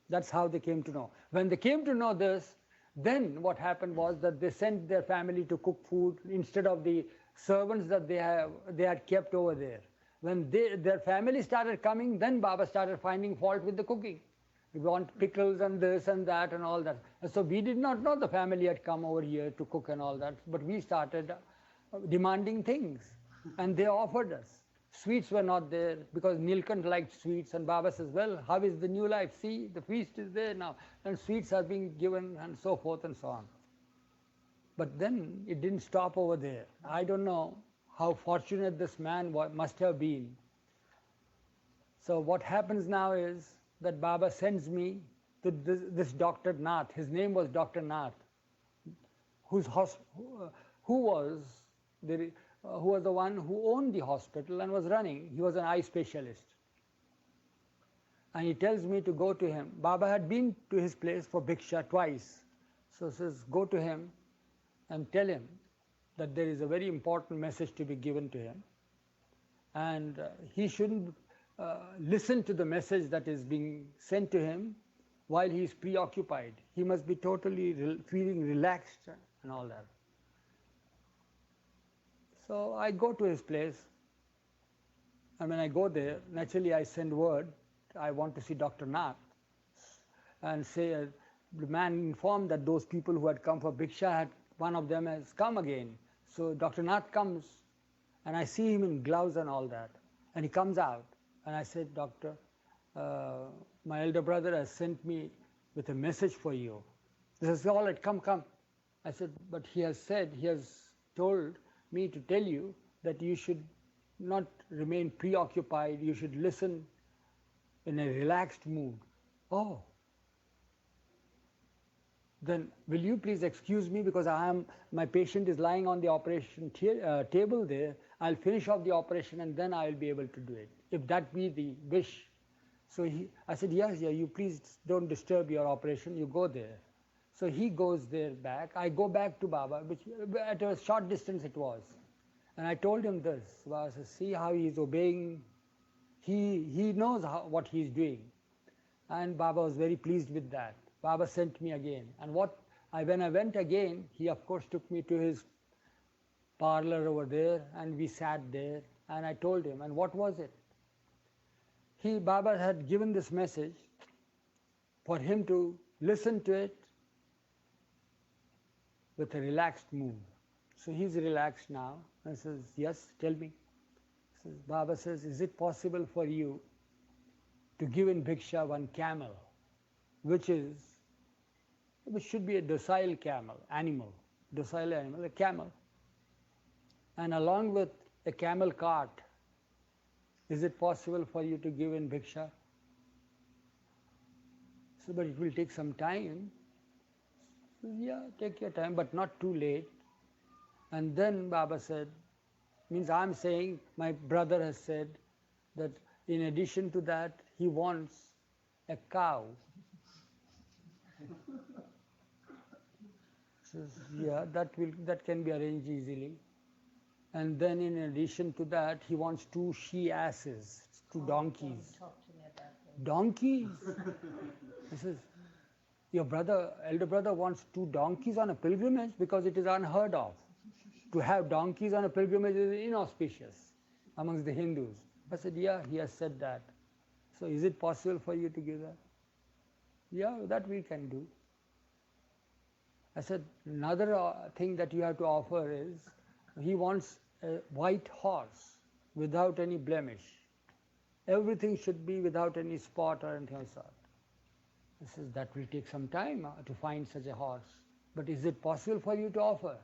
That's how they came to know. When they came to know this, then what happened was that they sent their family to cook food instead of the servants that they had kept over there. When their family started coming, then Baba started finding fault with the cooking. We want pickles and this and that and all that. And so we did not know the family had come over here to cook and all that, but we started demanding things, and they offered us. Sweets were not there because Nilkant liked sweets, and Baba says, well, how is the new life? See, the feast is there now, and sweets are being given, and so forth and so on. But then it didn't stop over there. I don't know how fortunate this man must have been. So what happens now is that Baba sends me to this Dr. Nath. His name was Dr. Nath, who was the one who owned the hospital and was running. He was an eye specialist. And he tells me to go to him. Baba had been to his place for Bhiksha twice. So says, go to him and tell him that there is a very important message to be given to him. And he shouldn't listen to the message that is being sent to him while he is preoccupied. He must be totally feeling relaxed and all that. So I go to his place, and when I go there, naturally I send word, I want to see Dr. Nath, and say, the man informed that those people who had come for Bhiksha, one of them has come again. So Dr. Nath comes, and I see him in gloves and all that, and he comes out, and I said, Doctor, my elder brother has sent me with a message for you. He says, all right, come. I said, but he has told me to tell you that you should not remain preoccupied, you should listen in a relaxed mood. Oh, then will you please excuse me, because my patient is lying on the operation table there. I'll finish off the operation and then I'll be able to do it, if that be the wish. So I said, yes, you please don't disturb your operation, you go there. So he goes there back. I go back to Baba, which at a short distance it was. And I told him this. Baba says, see how he is obeying. He knows what he is doing. And Baba was very pleased with that. Baba sent me again. And when I went again, he of course took me to his parlor over there, and we sat there. And I told him, and what was it? Baba had given this message for him to listen to it with a relaxed mood. So he's relaxed now and says, yes, tell me. Baba says, is it possible for you to give in Bhiksha one camel, which should be a docile animal, a camel, and along with a camel cart, is it possible for you to give in Bhiksha? So, but it will take some time. So, yeah, take your time, but not too late. And then Baba said, means I'm saying, my brother has said that in addition to that, he wants a cow. Says, yeah, that can be arranged easily. And then in addition to that, he wants 2 she-asses, 2 donkeys. Donkeys? He says, your elder brother wants 2 donkeys on a pilgrimage, because it is unheard of. To have donkeys on a pilgrimage is inauspicious amongst the Hindus. I said, yeah, he has said that. So is it possible for you to give that? Yeah, that we can do. I said, another thing that you have to offer is, he wants a white horse without any blemish. Everything should be without any spot or anything of the sort. He says, that will take some time to find such a horse. But is it possible for you to offer?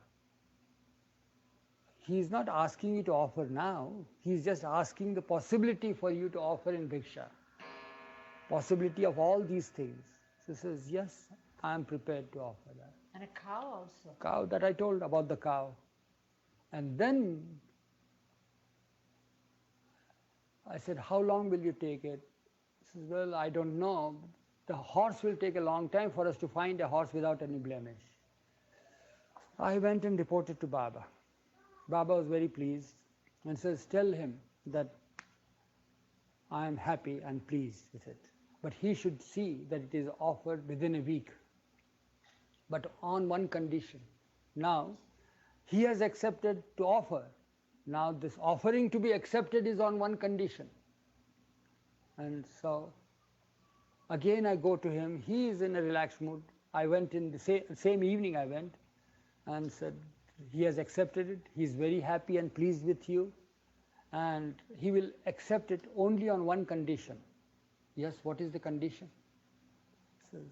He is not asking you to offer now. He is just asking the possibility for you to offer in Bhiksha. Possibility of all these things. So he says, yes, I am prepared to offer that. And a cow also. Cow, that I told about the cow. And then I said, how long will you take it? He says, well, I don't know. The horse will take a long time for us to find a horse without any blemish. I went and reported to Baba. Baba was very pleased and says, tell him that I am happy and pleased with it. But he should see that it is offered within a week, but on one condition. Now, he has accepted to offer. Now, this offering to be accepted is on one condition. And so, again I go to him. He is in a relaxed mood. I went in the same evening I went and said, he has accepted it. He is very happy and pleased with you. And he will accept it only on one condition. Yes, what is the condition? Says,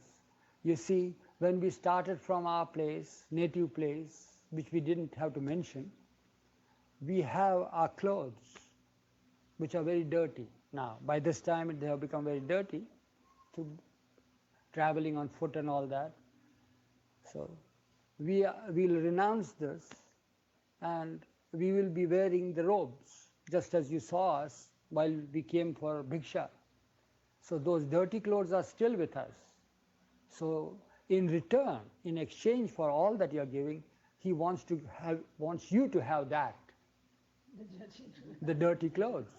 you see, when we started from our place, native place, which we didn't have to mention, we have our clothes, which are very dirty now. By this time, they have become very dirty, to traveling on foot and all that. So we will renounce this, and we will be wearing the robes, just as you saw us while we came for bhiksha. So those dirty clothes are still with us. So in return, in exchange for all that you are giving, he wants you to have that, the dirty clothes.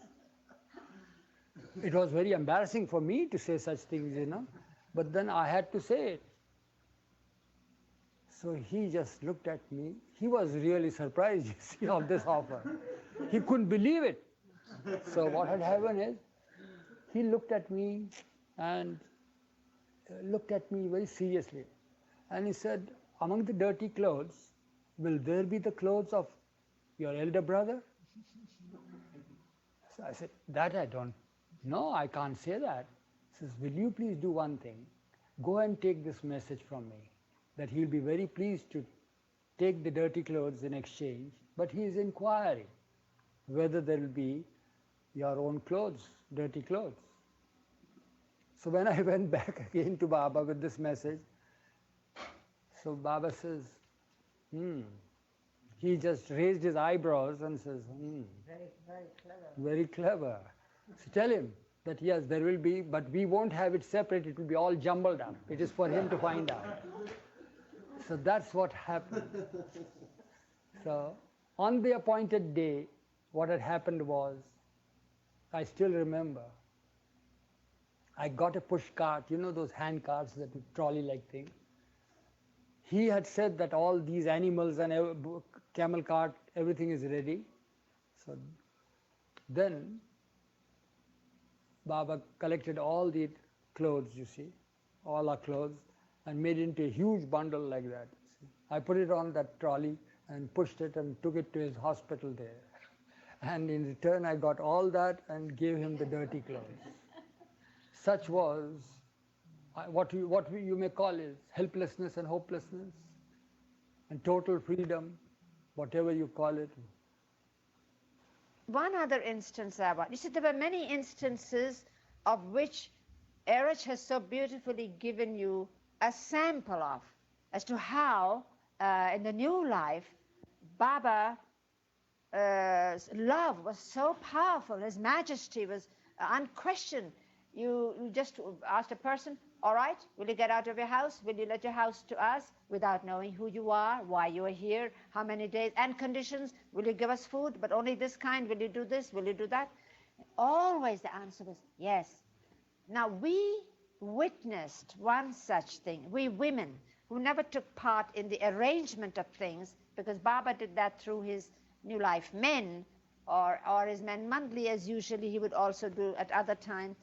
It was very embarrassing for me to say such things, but then I had to say it. So he just looked at me. He was really surprised, you see, of this offer. He couldn't believe it. So what had happened is, he looked at me and looked at me very seriously. And he said, among the dirty clothes, will there be the clothes of your elder brother? So I said, that I don't know, I can't say that. He says, will you please do one thing? Go and take this message from me, that he'll be very pleased to take the dirty clothes in exchange, but he is inquiring whether there will be your own clothes, dirty clothes. So when I went back again to Baba with this message, so Baba says, he just raised his eyebrows and says, Very clever. very clever. So tell him that yes, there will be, but we won't have it separate, it will be all jumbled up. It is for him to find out. So that's what happened. So on the appointed day, what had happened was, I still remember, I got a push cart, those hand carts, that trolley-like thing. He had said that all these animals and camel cart, everything is ready. So then Baba collected all the clothes, you see, all our clothes, and made it into a huge bundle like that. I put it on that trolley and pushed it and took it to his hospital there. And in return, I got all that and gave him the dirty clothes. Such was what you may call is helplessness and hopelessness and total freedom, whatever you call it. One other instance I want. You see, there were many instances of which Erich has so beautifully given you a sample of, as to how in the new life, Baba's love was so powerful, his majesty was unquestioned. You just asked a person, all right, will you get out of your house? Will you let your house to us without knowing who you are, why you are here, how many days, and conditions? Will you give us food, but only this kind? Will you do this? Will you do that? Always the answer was yes. Now, we witnessed one such thing, we women who never took part in the arrangement of things, because Baba did that through his New Life men, or his men monthly, as usually he would also do at other times.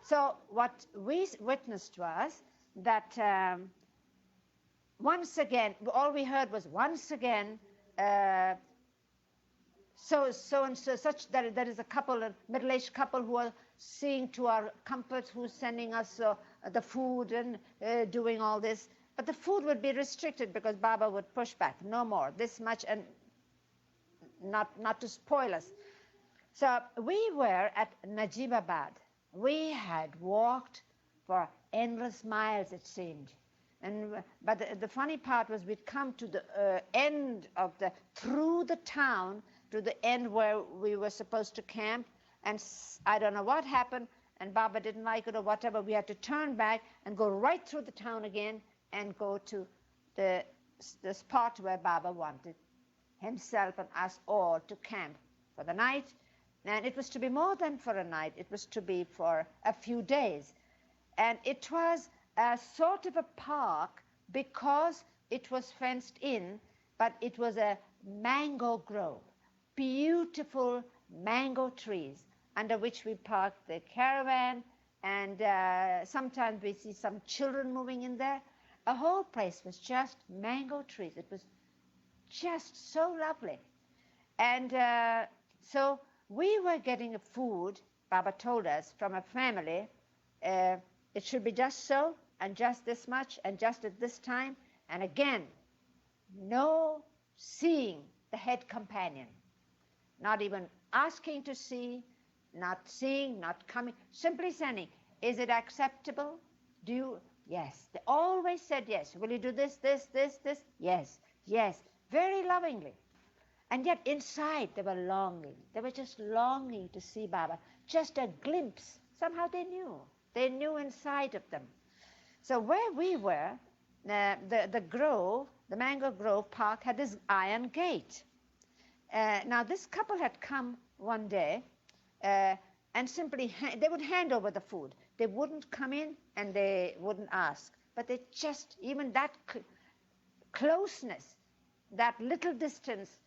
So what we witnessed was that once again, all we heard was once again, so and so, such that there is a couple, a middle-aged couple who are seeing to our comfort, who's sending us the food and doing all this. But the food would be restricted because Baba would push back, no more, this much, and not to spoil us. So we were at Najibabad. We had walked for endless miles, it seemed. But the funny part was we'd come to the end of through the town to the end where we were supposed to camp, and I don't know what happened, and Baba didn't like it or whatever. We had to turn back and go right through the town again and go to the spot where Baba wanted himself and us all to camp for the night. And it was to be more than for a night. It was to be for a few days. And it was a sort of a park because it was fenced in, but it was a mango grove, beautiful mango trees under which we parked the caravan, and sometimes we see some children moving in there. A whole place was just mango trees. It was just so lovely. And so we were getting a food, Baba told us, from a family. It should be just so, and just this much, and just at this time. And again, no seeing the head companion, not even asking to see, not seeing, not coming, simply saying, is it acceptable? Do you? Yes. They always said yes. Will you do this, this, this, this? Yes, yes, very lovingly. And yet inside they were longing. They were just longing to see Baba. Just a glimpse. Somehow they knew. They knew inside of them. So where we were, the grove, the mango grove park had this iron gate. Now this couple had come one day and simply, they would hand over the food. They wouldn't come in and they wouldn't ask. But they just, even that closeness, that little distance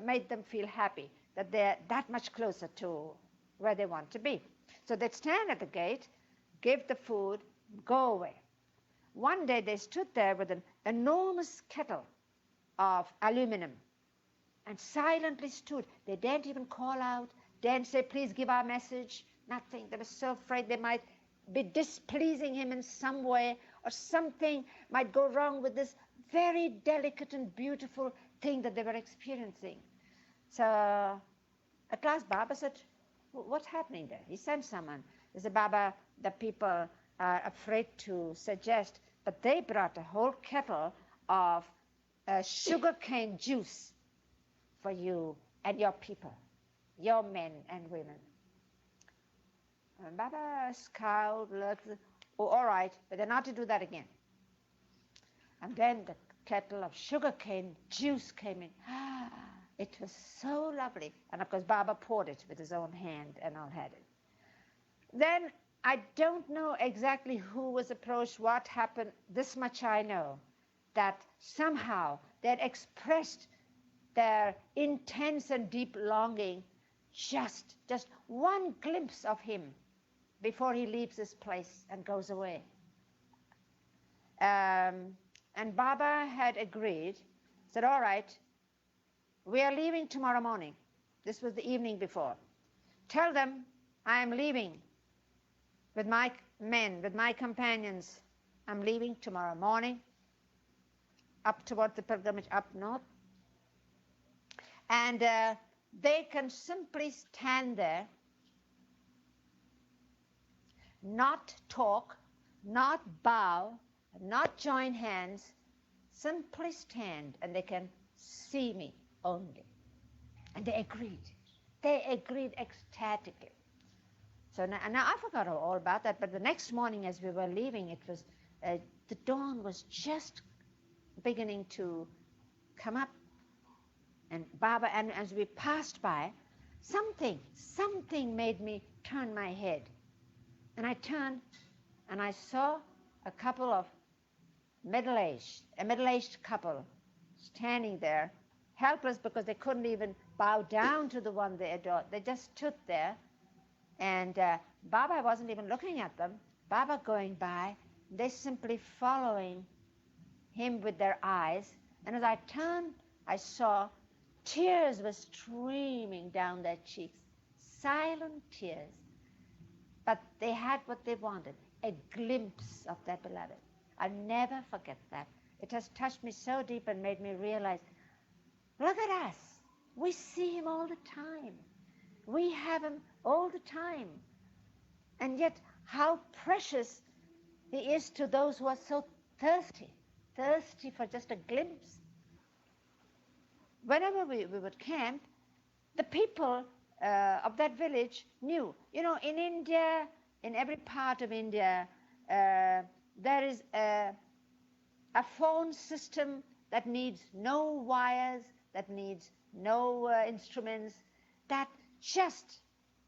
made them feel happy that they're that much closer to where they want to be. So they'd stand at the gate, give the food, go away. One day they stood there with an enormous kettle of aluminum and silently stood. They daren't even call out, daren't say, please give our message, nothing. They were so afraid they might be displeasing him in some way, or something might go wrong with this very delicate and beautiful thing that they were experiencing. So at last Baba said, what's happening there? He sent someone. He said, Baba, the people are afraid to suggest, but they brought a whole kettle of sugarcane juice for you and your people, your men and women. And Baba scowled, looked, oh, all right, but they're not to do that again. And then the kettle of sugarcane juice came in. It was so lovely. And of course, Baba poured it with his own hand and all had it. Then I don't know exactly who was approached, what happened. This much I know, that somehow they had expressed their intense and deep longing, just one glimpse of him before he leaves this place and goes away. And Baba had agreed, said, all right, we are leaving tomorrow morning. This was the evening before. Tell them I am leaving with my men, with my companions. I'm leaving tomorrow morning up toward the pilgrimage up north. And they can simply stand there, not talk, not bow, not join hands, simply stand, and they can see me only. And they agreed. They agreed ecstatically. So now I forgot all about that, but the next morning as we were leaving, it was the dawn was just beginning to come up. And Baba, and as we passed by, something made me turn my head. And I turned, and I saw a couple of a middle-aged couple standing there, helpless because they couldn't even bow down to the one they adored. They just stood there, and Baba wasn't even looking at them. Baba going by, they simply following him with their eyes. And as I turned, I saw tears were streaming down their cheeks, silent tears. But they had what they wanted, a glimpse of their beloved. I'll never forget that. It has touched me so deep and made me realize, look at us. We see him all the time. We have him all the time. And yet how precious he is to those who are so thirsty for just a glimpse. Whenever we would camp, the people of that village knew. You know, in India, in every part of India, there is a phone system that needs no wires, that needs no instruments, that just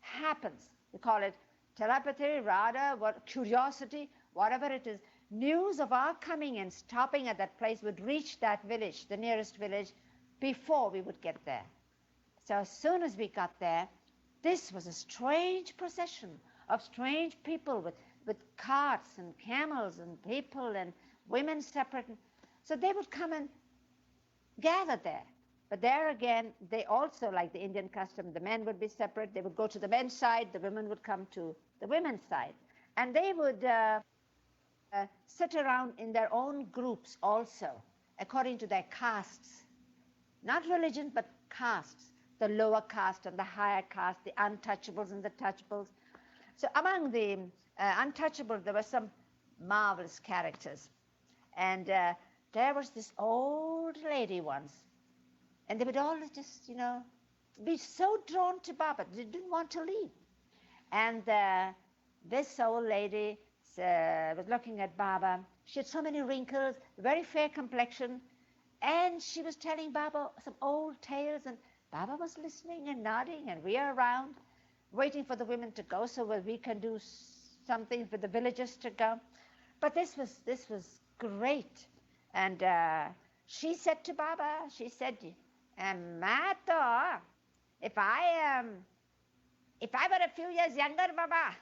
happens. We call it telepathy, radar, what, curiosity, whatever it is. News of our coming and stopping at that place would reach that village, the nearest village, before we would get there. So as soon as we got there, this was a strange procession of strange people with carts and camels and people and women separate. So they would come and gather there. But there again, they also, like the Indian custom, the men would be separate. They would go to the men's side, the women would come to the women's side. And they would sit around in their own groups also, according to their castes. Not religion, but castes. The lower caste and the higher caste, the untouchables and the touchables. So among the untouchables, there were some marvelous characters. And there was this old lady once. And they would all just, be so drawn to Baba. They didn't want to leave. And this old lady was looking at Baba. She had so many wrinkles, very fair complexion. And she was telling Baba some old tales. And Baba was listening and nodding. And we are around, waiting for the women to go so that we can do something for the villagers to go. But this was great. And she said to Baba, she said, Mato, if I were a few years younger, Baba,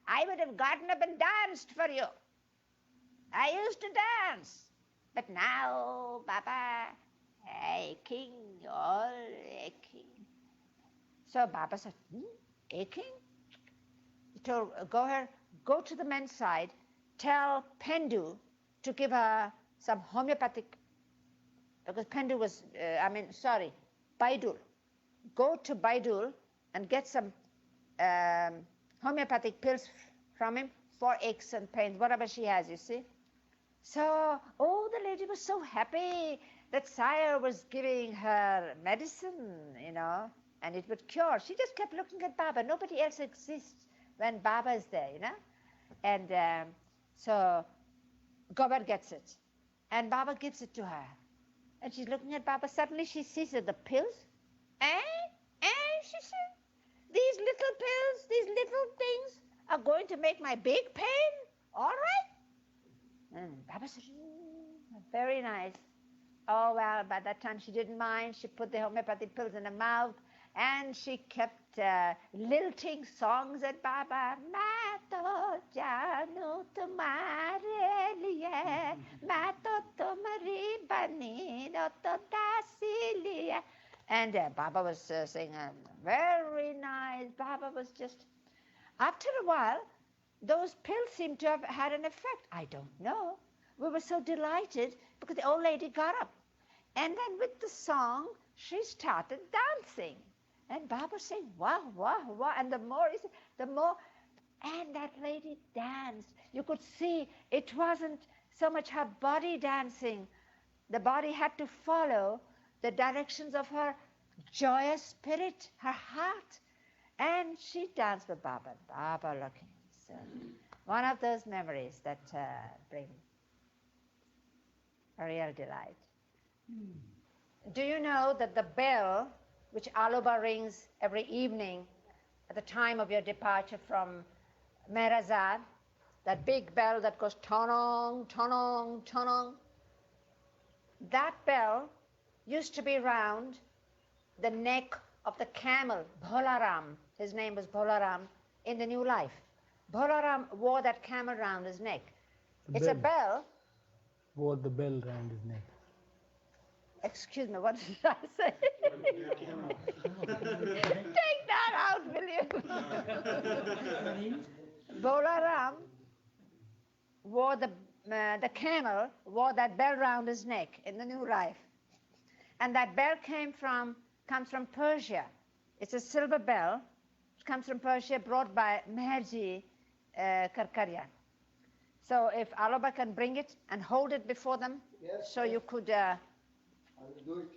I would have gotten up and danced for you. I used to dance. But now, Baba, aching, all aching. So Baba said, aching? He told, go to the men's side, tell Pendu to give her some homeopathic, because Pendu was, Baidul. Go to Baidul and get some homeopathic pills from him for aches and pains, whatever she has, you see. So, the lady was so happy that Sire was giving her medicine, and it would cure. She just kept looking at Baba. Nobody else exists when Baba is there, And so Gobar gets it. And Baba gives it to her. And she's looking at Baba. Suddenly she sees that the pills. She said, these little pills, these little things are going to make my big pain. All right. And Baba said, very nice. Oh, well, by that time she didn't mind. She put the homeopathic pills in her mouth. And she kept lilting songs at Baba. Mato janu tumhare liye, mato tumhari bani no to dasi liye. And Baba was saying, very nice. Baba was just... After a while, those pills seemed to have had an effect. I don't know. We were so delighted because the old lady got up. And then with the song, she started dancing. And Baba saying, wow, wow, wow. And the more, the more, and that lady danced. You could see it wasn't so much her body dancing. The body had to follow the directions of her joyous spirit, her heart. And she danced with Baba. Baba looking. So one of those memories that bring a real delight. Do you know that the bell which Aloba rings every evening at the time of your departure from Merazad, that big bell that goes tonong, tonong, tonong, that bell used to be round the neck of the camel, Bholaram. His name was Bholaram in the new life. Bholaram wore that camel round his neck. It's a bell. Wore the bell round his neck. Excuse me, what did I say? Take that out, will you? Bolaram wore the camel wore that bell round his neck in the new life. And that bell comes from Persia. It's a silver bell. It comes from Persia, brought by Meherji Karkaryan. So if Aloba can bring it and hold it before them, yes, so you could... I will do it.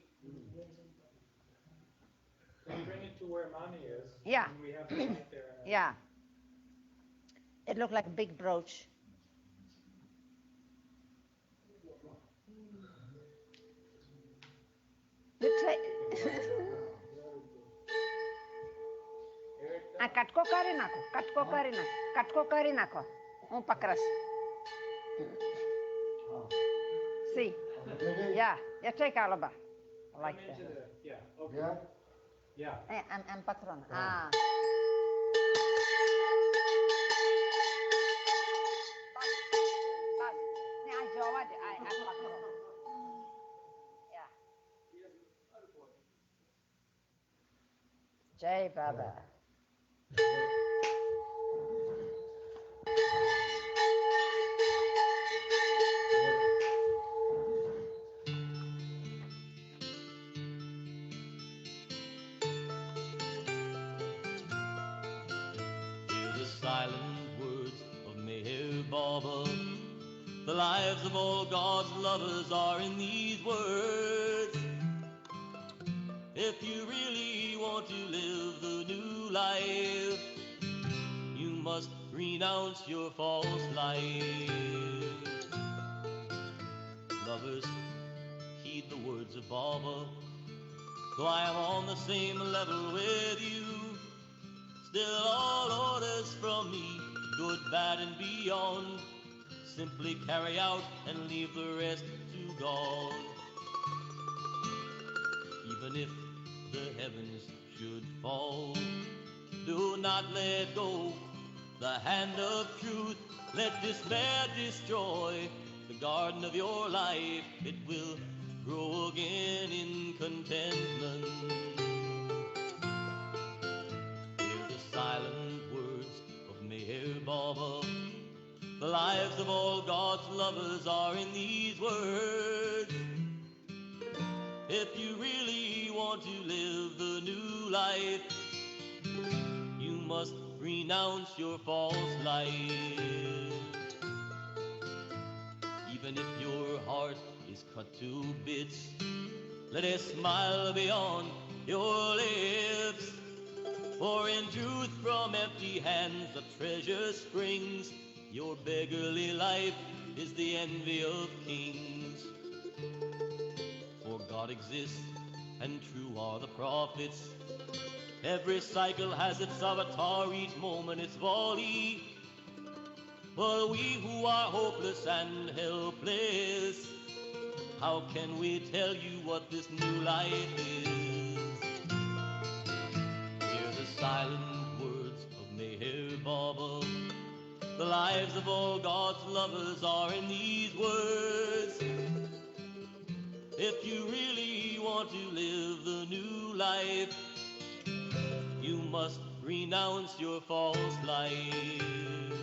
Can bring it to where Mommy is? Yeah. And we have the light there. Yeah. It looked like a big brooch. આ કટકો કરી નાખો, કટકો કરી નાખો, કટકો કરી નાખો. હું પકડસ. See, yeah, take Alaba. I like that. Yeah, okay. Yeah. Yeah. I'm patron. Ah. Bas, ni I jawab je, I'm patron. Yeah. Jai Baba. Hear the silent words of Meher Baba. The lives of all God's lovers are in these words. If you really want to live the new life, you must renounce your false life. Lovers, heed the words of Baba. Though I am on the same level with you, still all orders from me, good, bad, and beyond, simply carry out and leave the rest to God. Even if the heavens should fall, do not let go the hand of truth. Let despair destroy the garden of your life. It will grow again in contentment. Hear the silent words of Meher Baba. The lives of all God's lovers are in these words. If you really want to live the new life, you must renounce your false life. Even if your heart is cut to bits, let a smile be on your lips. For in truth from empty hands the treasure springs. Your beggarly life is the envy of kings. For God exists and true are the prophets. Every cycle has its avatar, each moment its volley. But we who are hopeless and helpless, how can we tell you what this new life is? Hear the silent words of Meher Baba. The lives of all God's lovers are in these words. If you really want to live the new life, you must renounce your false life.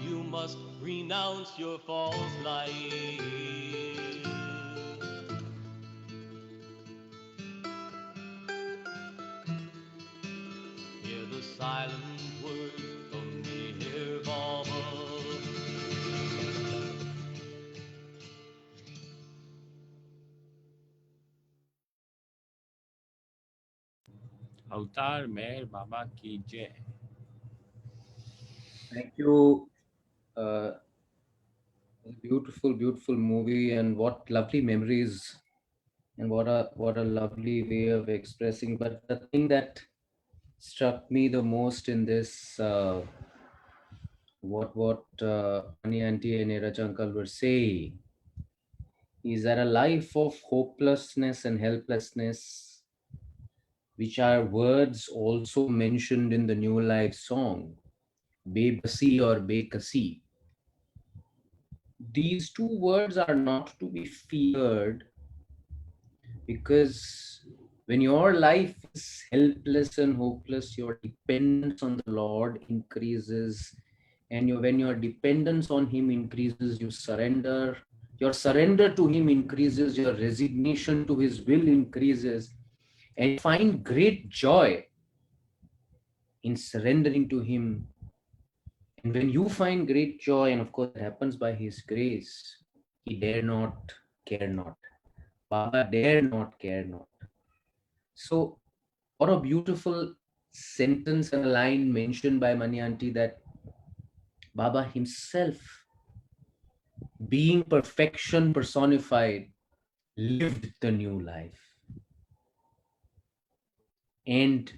You must renounce your false life. Hear the silent words of Meher Baba. अवतार मेहर बाबा की जय. Thank you. Beautiful, beautiful movie, and what lovely memories, and what a lovely way of expressing. But the thing that struck me the most in this, what Mani Auntie and Neeraj Uncle were saying, is that a life of hopelessness and helplessness, which are words also mentioned in the New Life song, Bebasi or Bekasi. These two words are not to be feared, because when your life is helpless and hopeless, your dependence on the Lord increases, and when your dependence on Him increases, you surrender. Your surrender to Him increases, your resignation to His will increases, and you find great joy in surrendering to Him. And when you find great joy, and of course it happens by His grace, He dare not, care not. Baba dare not, care not. So, what a beautiful sentence and a line mentioned by Mani Auntie, that Baba himself, being perfection personified, lived the new life. And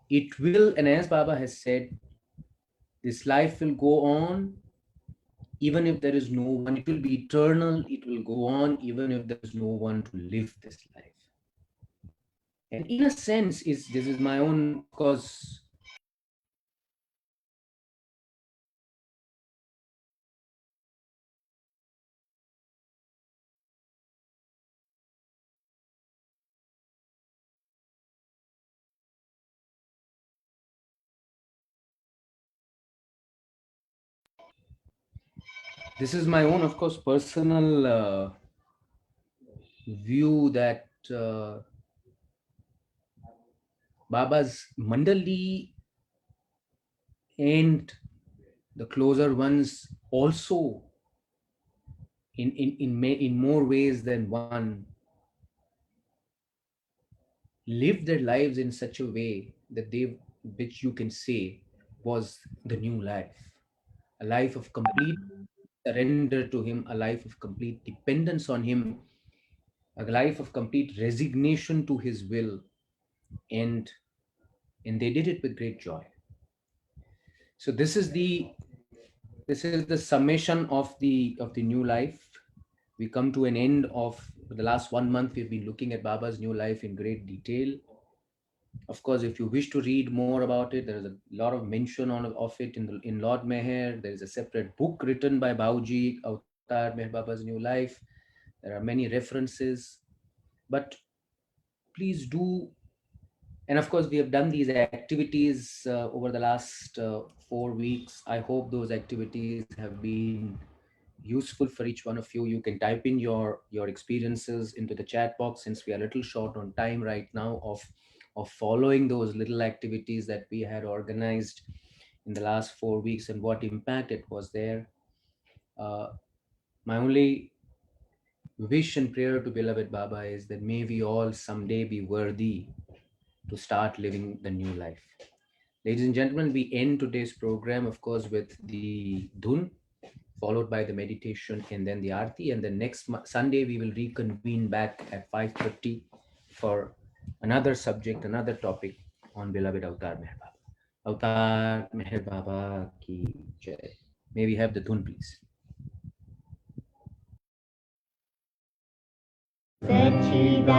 it will, and as Baba has said, this life will go on even if there is no one. It will be eternal. It will go on even if there is no one to live this life. And in a sense, this is my own, of course, this is my own, of course, personal view that Baba's Mandali and the closer ones also, in more ways than one, lived their lives in such a way that which you can say was the new life, a life of complete surrender to him, a life of complete dependence on him, a life of complete resignation to his will, and they did it with great joy. So this is the summation of the new life. We come to an end of the last 1 month. We've been looking at Baba's new life in great detail. Of course, if you wish to read more about it, there is a lot of mention of it in Lord Meher. There is a separate book written by Bauji, Avatar Meher Baba's New Life. There are many references. But please do, and of course, we have done these activities over the last 4 weeks. I hope those activities have been useful for each one of you. You can type in your experiences into the chat box, since we are a little short on time right now of following those little activities that we had organized in the last 4 weeks and what impact it was there. uh, my only wish and prayer to beloved Baba is that may we all someday be worthy to start living the new life. Ladies and gentlemen, we end today's program, of course, with the dhun, followed by the meditation and then the arti. And then next Sunday, we will reconvene back at 5:30 for another subject, another topic on beloved Avatar Meher Baba. Avatar Meher Baba ki jai. May we have the dhun, please. Sachchidanand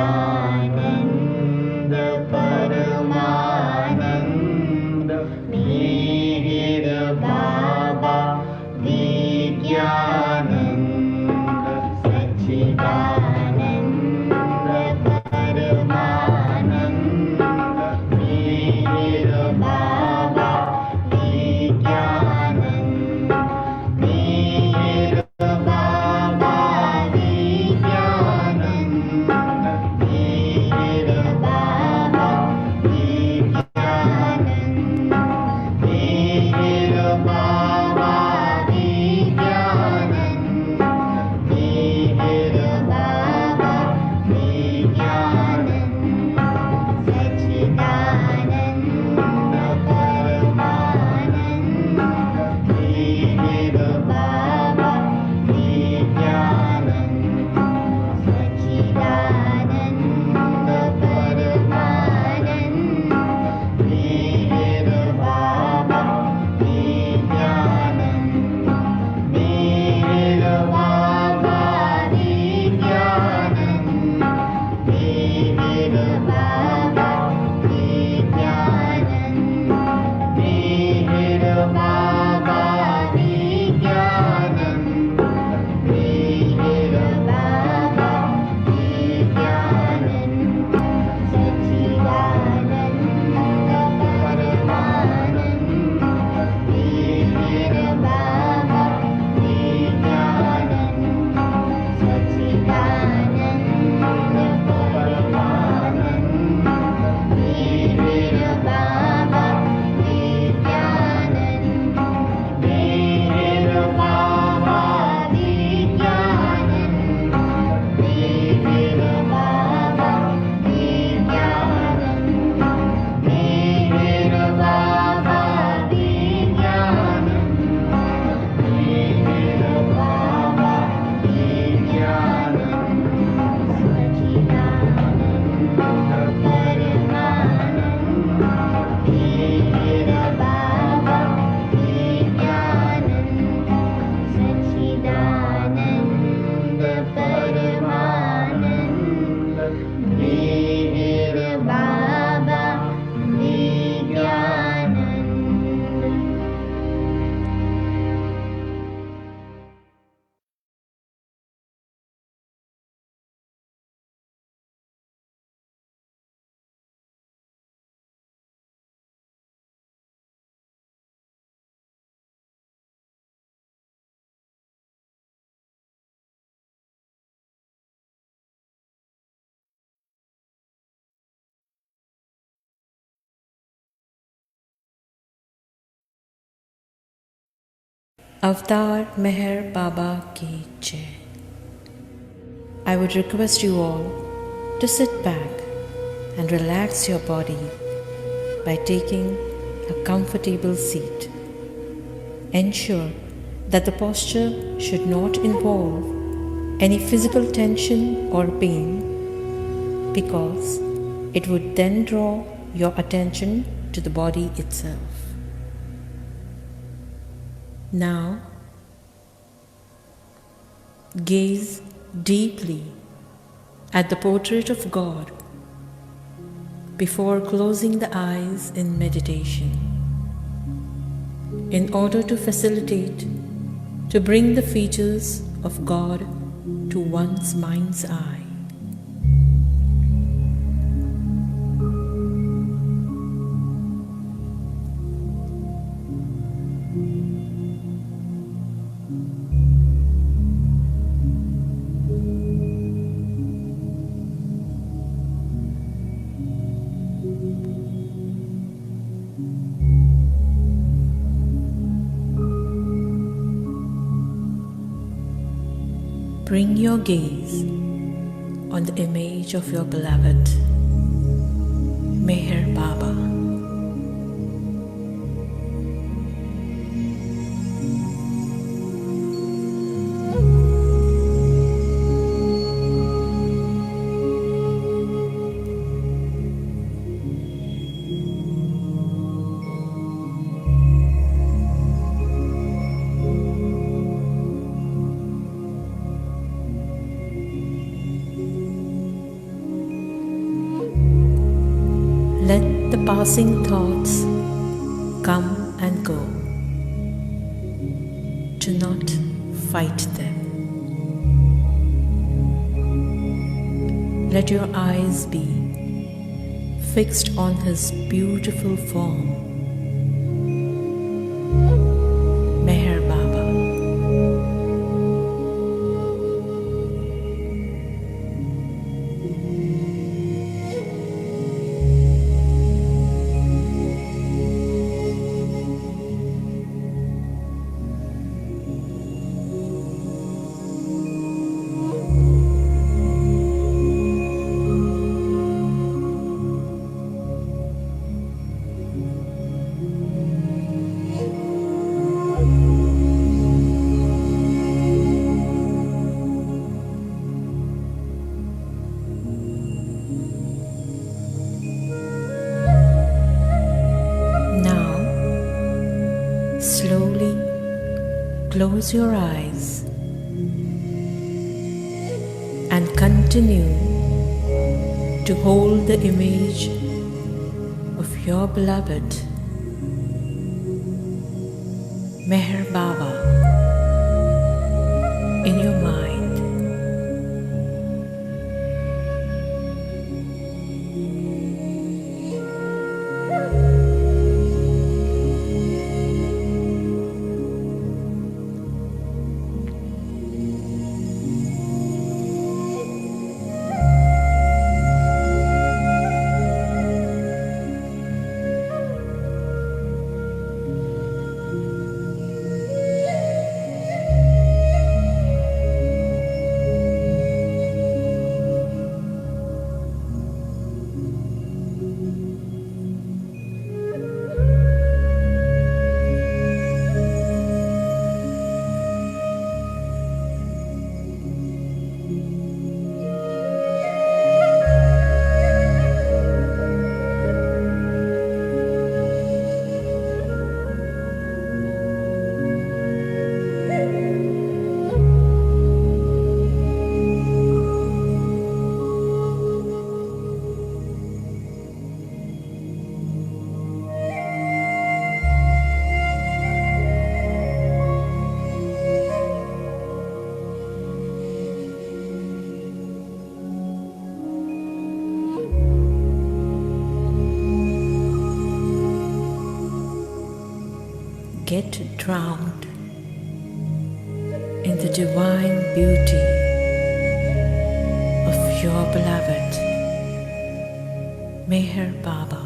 Paramanand Mihir Baba विज्ञानन्द Sachchidanand Paramanand Mihir Baba विज्ञानन्द Mihir Baba Parma Avatar Meher Baba Ki Jai. I would request you all to sit back and relax your body by taking a comfortable seat. Ensure that the posture should not involve any physical tension or pain, because it would then draw your attention to the body itself. Now, gaze deeply at the portrait of God before closing the eyes in meditation, in order to facilitate to bring the features of God to one's mind's eye. Bring your gaze on the image of your beloved, Meher Baba. Let the passing thoughts come and go. Do not fight them. Let your eyes be fixed on his beautiful form, Meher Baba. Slowly close your eyes and continue to hold the image of your beloved Meher Baba in your mind. Get drowned in the divine beauty of your beloved Meher Baba.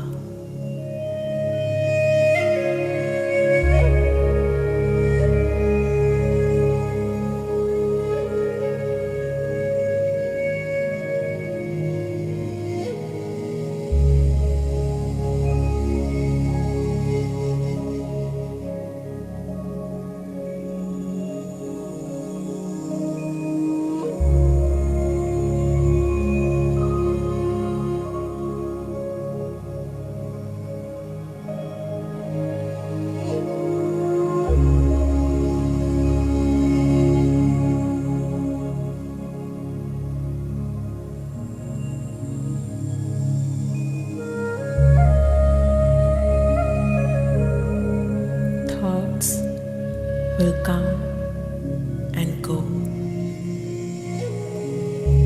will come and go.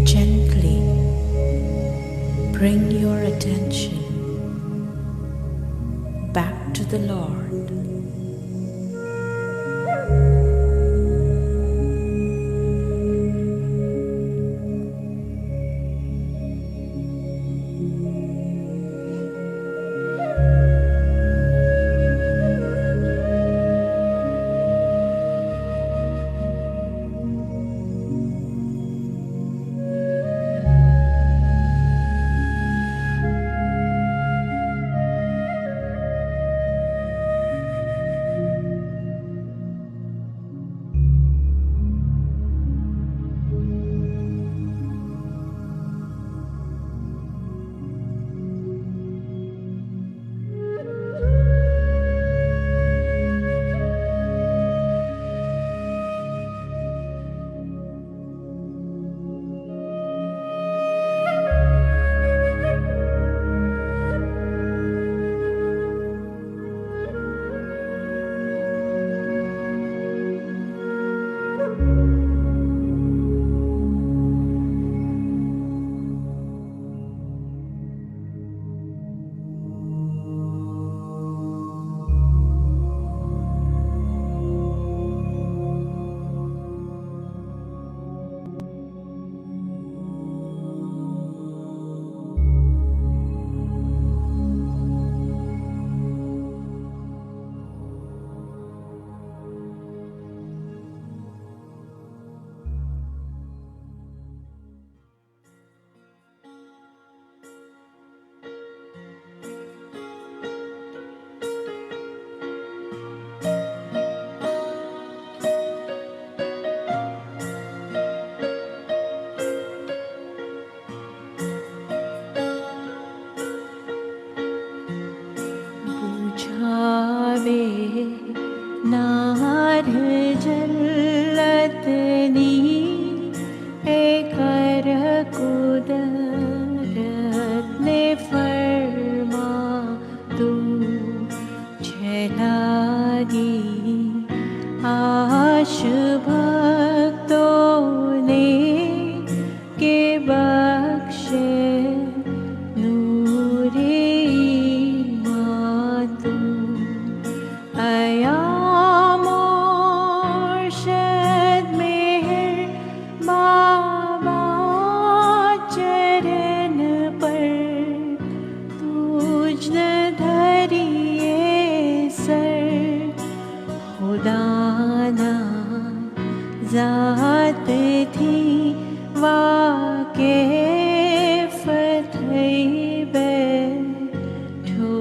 Gently bring your attention back to the Lord. बुझावे नार जल्लतनी कर कुदरत ने फरमा तू छलागी आश भक्तों ने के बख्शे नूरे मातू अया मुर्शद मेहर बाबा चरण पर तुझ न धरिए सर खुदाना जात थी वाके फतह बैठो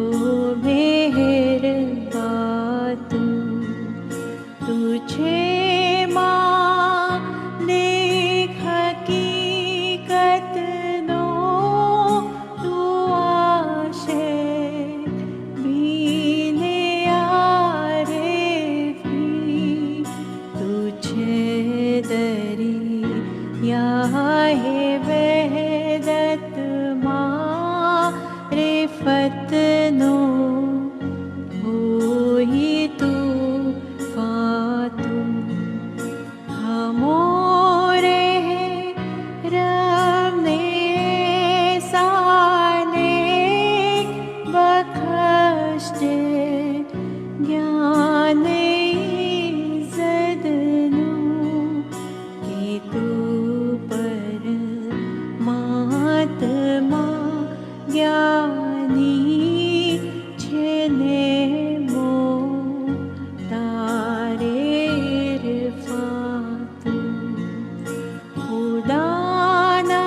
मेहर बातू तुझे मालिक हकीकत नो तू आशे बीने आरिफी तुझे दरी या है वहदत मारिफत नो होई तू फातू हमोरे रब ने साले बख्श दे ज्ञान इज़्ज़तनु कि तू पर मात्मा ज्ञानी छने मो तारे रिफ़ातू खुदाना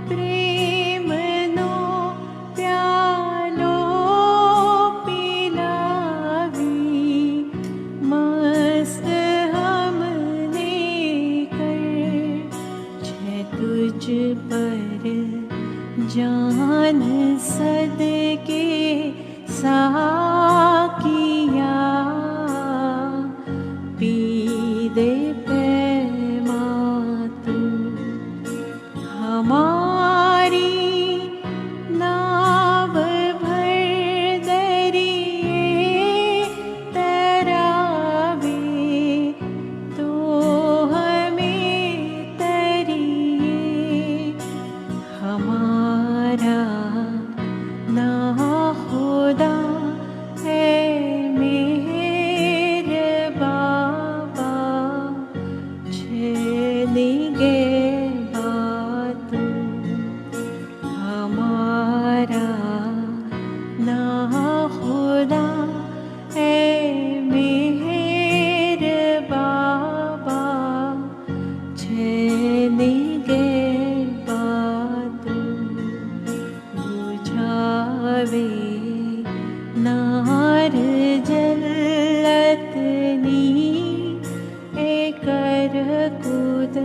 प्रेम नो प्यालो पिलावी मस्त हमने कर छे तुझ पर जान सदके साकिया पी दे पैमा तू हमारी नाव भर दरिए तरावे आवे नार जल्लतनी एकर कूद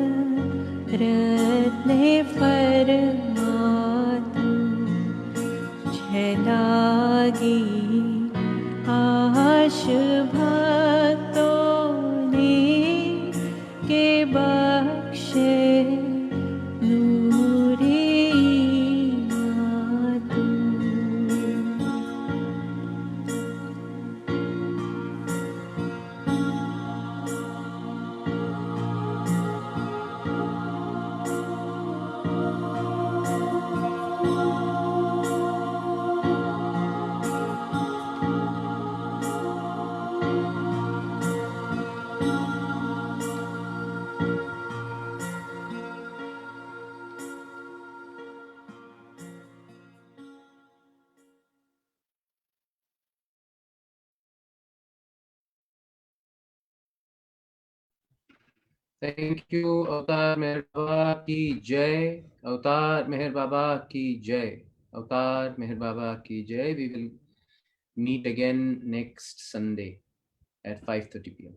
रत्ने फरमातु छलागी आश भक्तों ने के बख्शे नूरे मातु। Thank you, Avatar Meher Baba ki Jai. Avatar Meher Baba ki Jai. Avatar Meher Baba ki Jai. We will meet again next Sunday at 5:30 p.m.